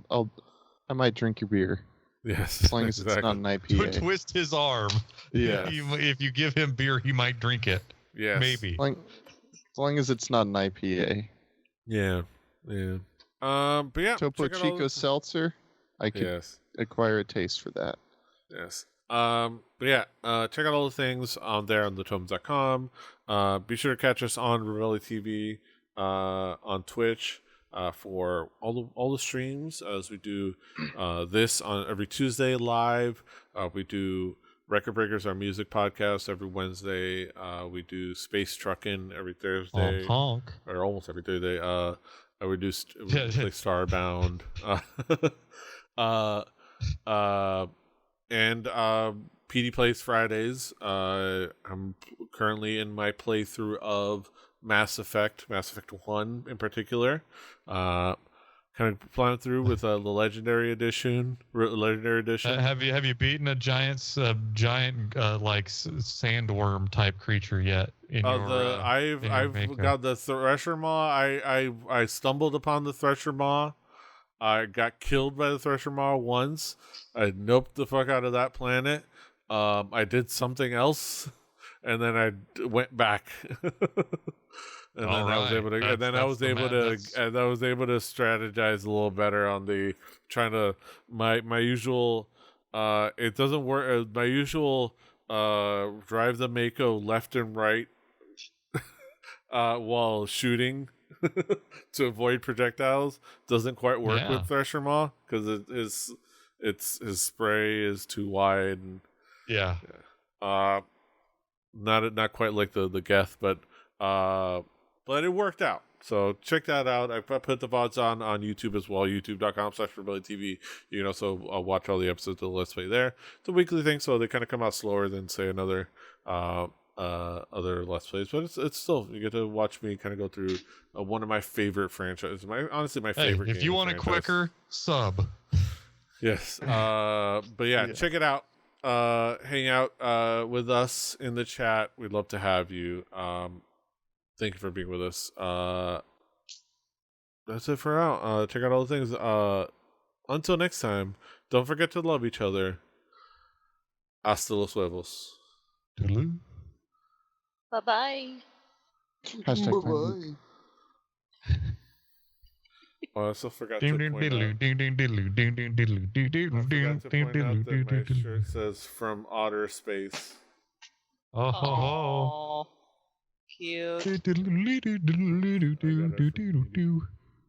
might drink your beer. Yes. As long as it's not an IPA. Twist his arm. Yeah. If you give him beer, he might drink it. Yes. Maybe. As long as it's not an IPA. Yeah. Yeah. But yeah. Topo Chico Seltzer. I could acquire a taste for that. Yes. But yeah, check out all the things on there on thetomes.com. Be sure to catch us on Revelli TV, on Twitch, for all the streams, as we do this on every Tuesday live. We do Record Breakers, our music podcast, every Wednesday. We do Space Truckin' every Thursday, honk. Or almost every Thursday. We play Starbound. And PD Plays Fridays. I'm currently in my playthrough of Mass Effect 1 in particular. Kind of flying through with the Legendary Edition. Have you beaten a giant like sandworm type creature yet? I've got the Thresher Maw. I stumbled upon the Thresher Maw. I got killed by the Thresher Maw once. I noped the fuck out of that planet. I did something else, and then I went back. And then I was able to, and then I was able to, and I was able to strategize a little better on the trying to my usual. It doesn't work. My usual drive the Mako left and right while shooting to avoid projectiles doesn't quite work with Thresher Maw because his spray is too wide. And, not quite like the Geth, but it worked out. So check that out. I put the VODs on YouTube as well, youtube.com/RebelliTV. You can also watch all the episodes of the Let's Play there. It's a weekly thing, so they kind of come out slower than, say, another other Let's Plays. But it's still, you get to watch me kind of go through one of my favorite franchises. Honestly, my favorite if you want it quicker, sub. Yes. But yeah, check it out. Hang out with us in the chat. We'd love to have you. Thank you for being with us. That's it for now. Check out all the things. Until next time, don't forget to love each other. Hasta los huevos. Toodaloo. Bye-bye. Hashtag Oh, I also forgot to point out that my shirt says "From Outer Space." Oh, cute.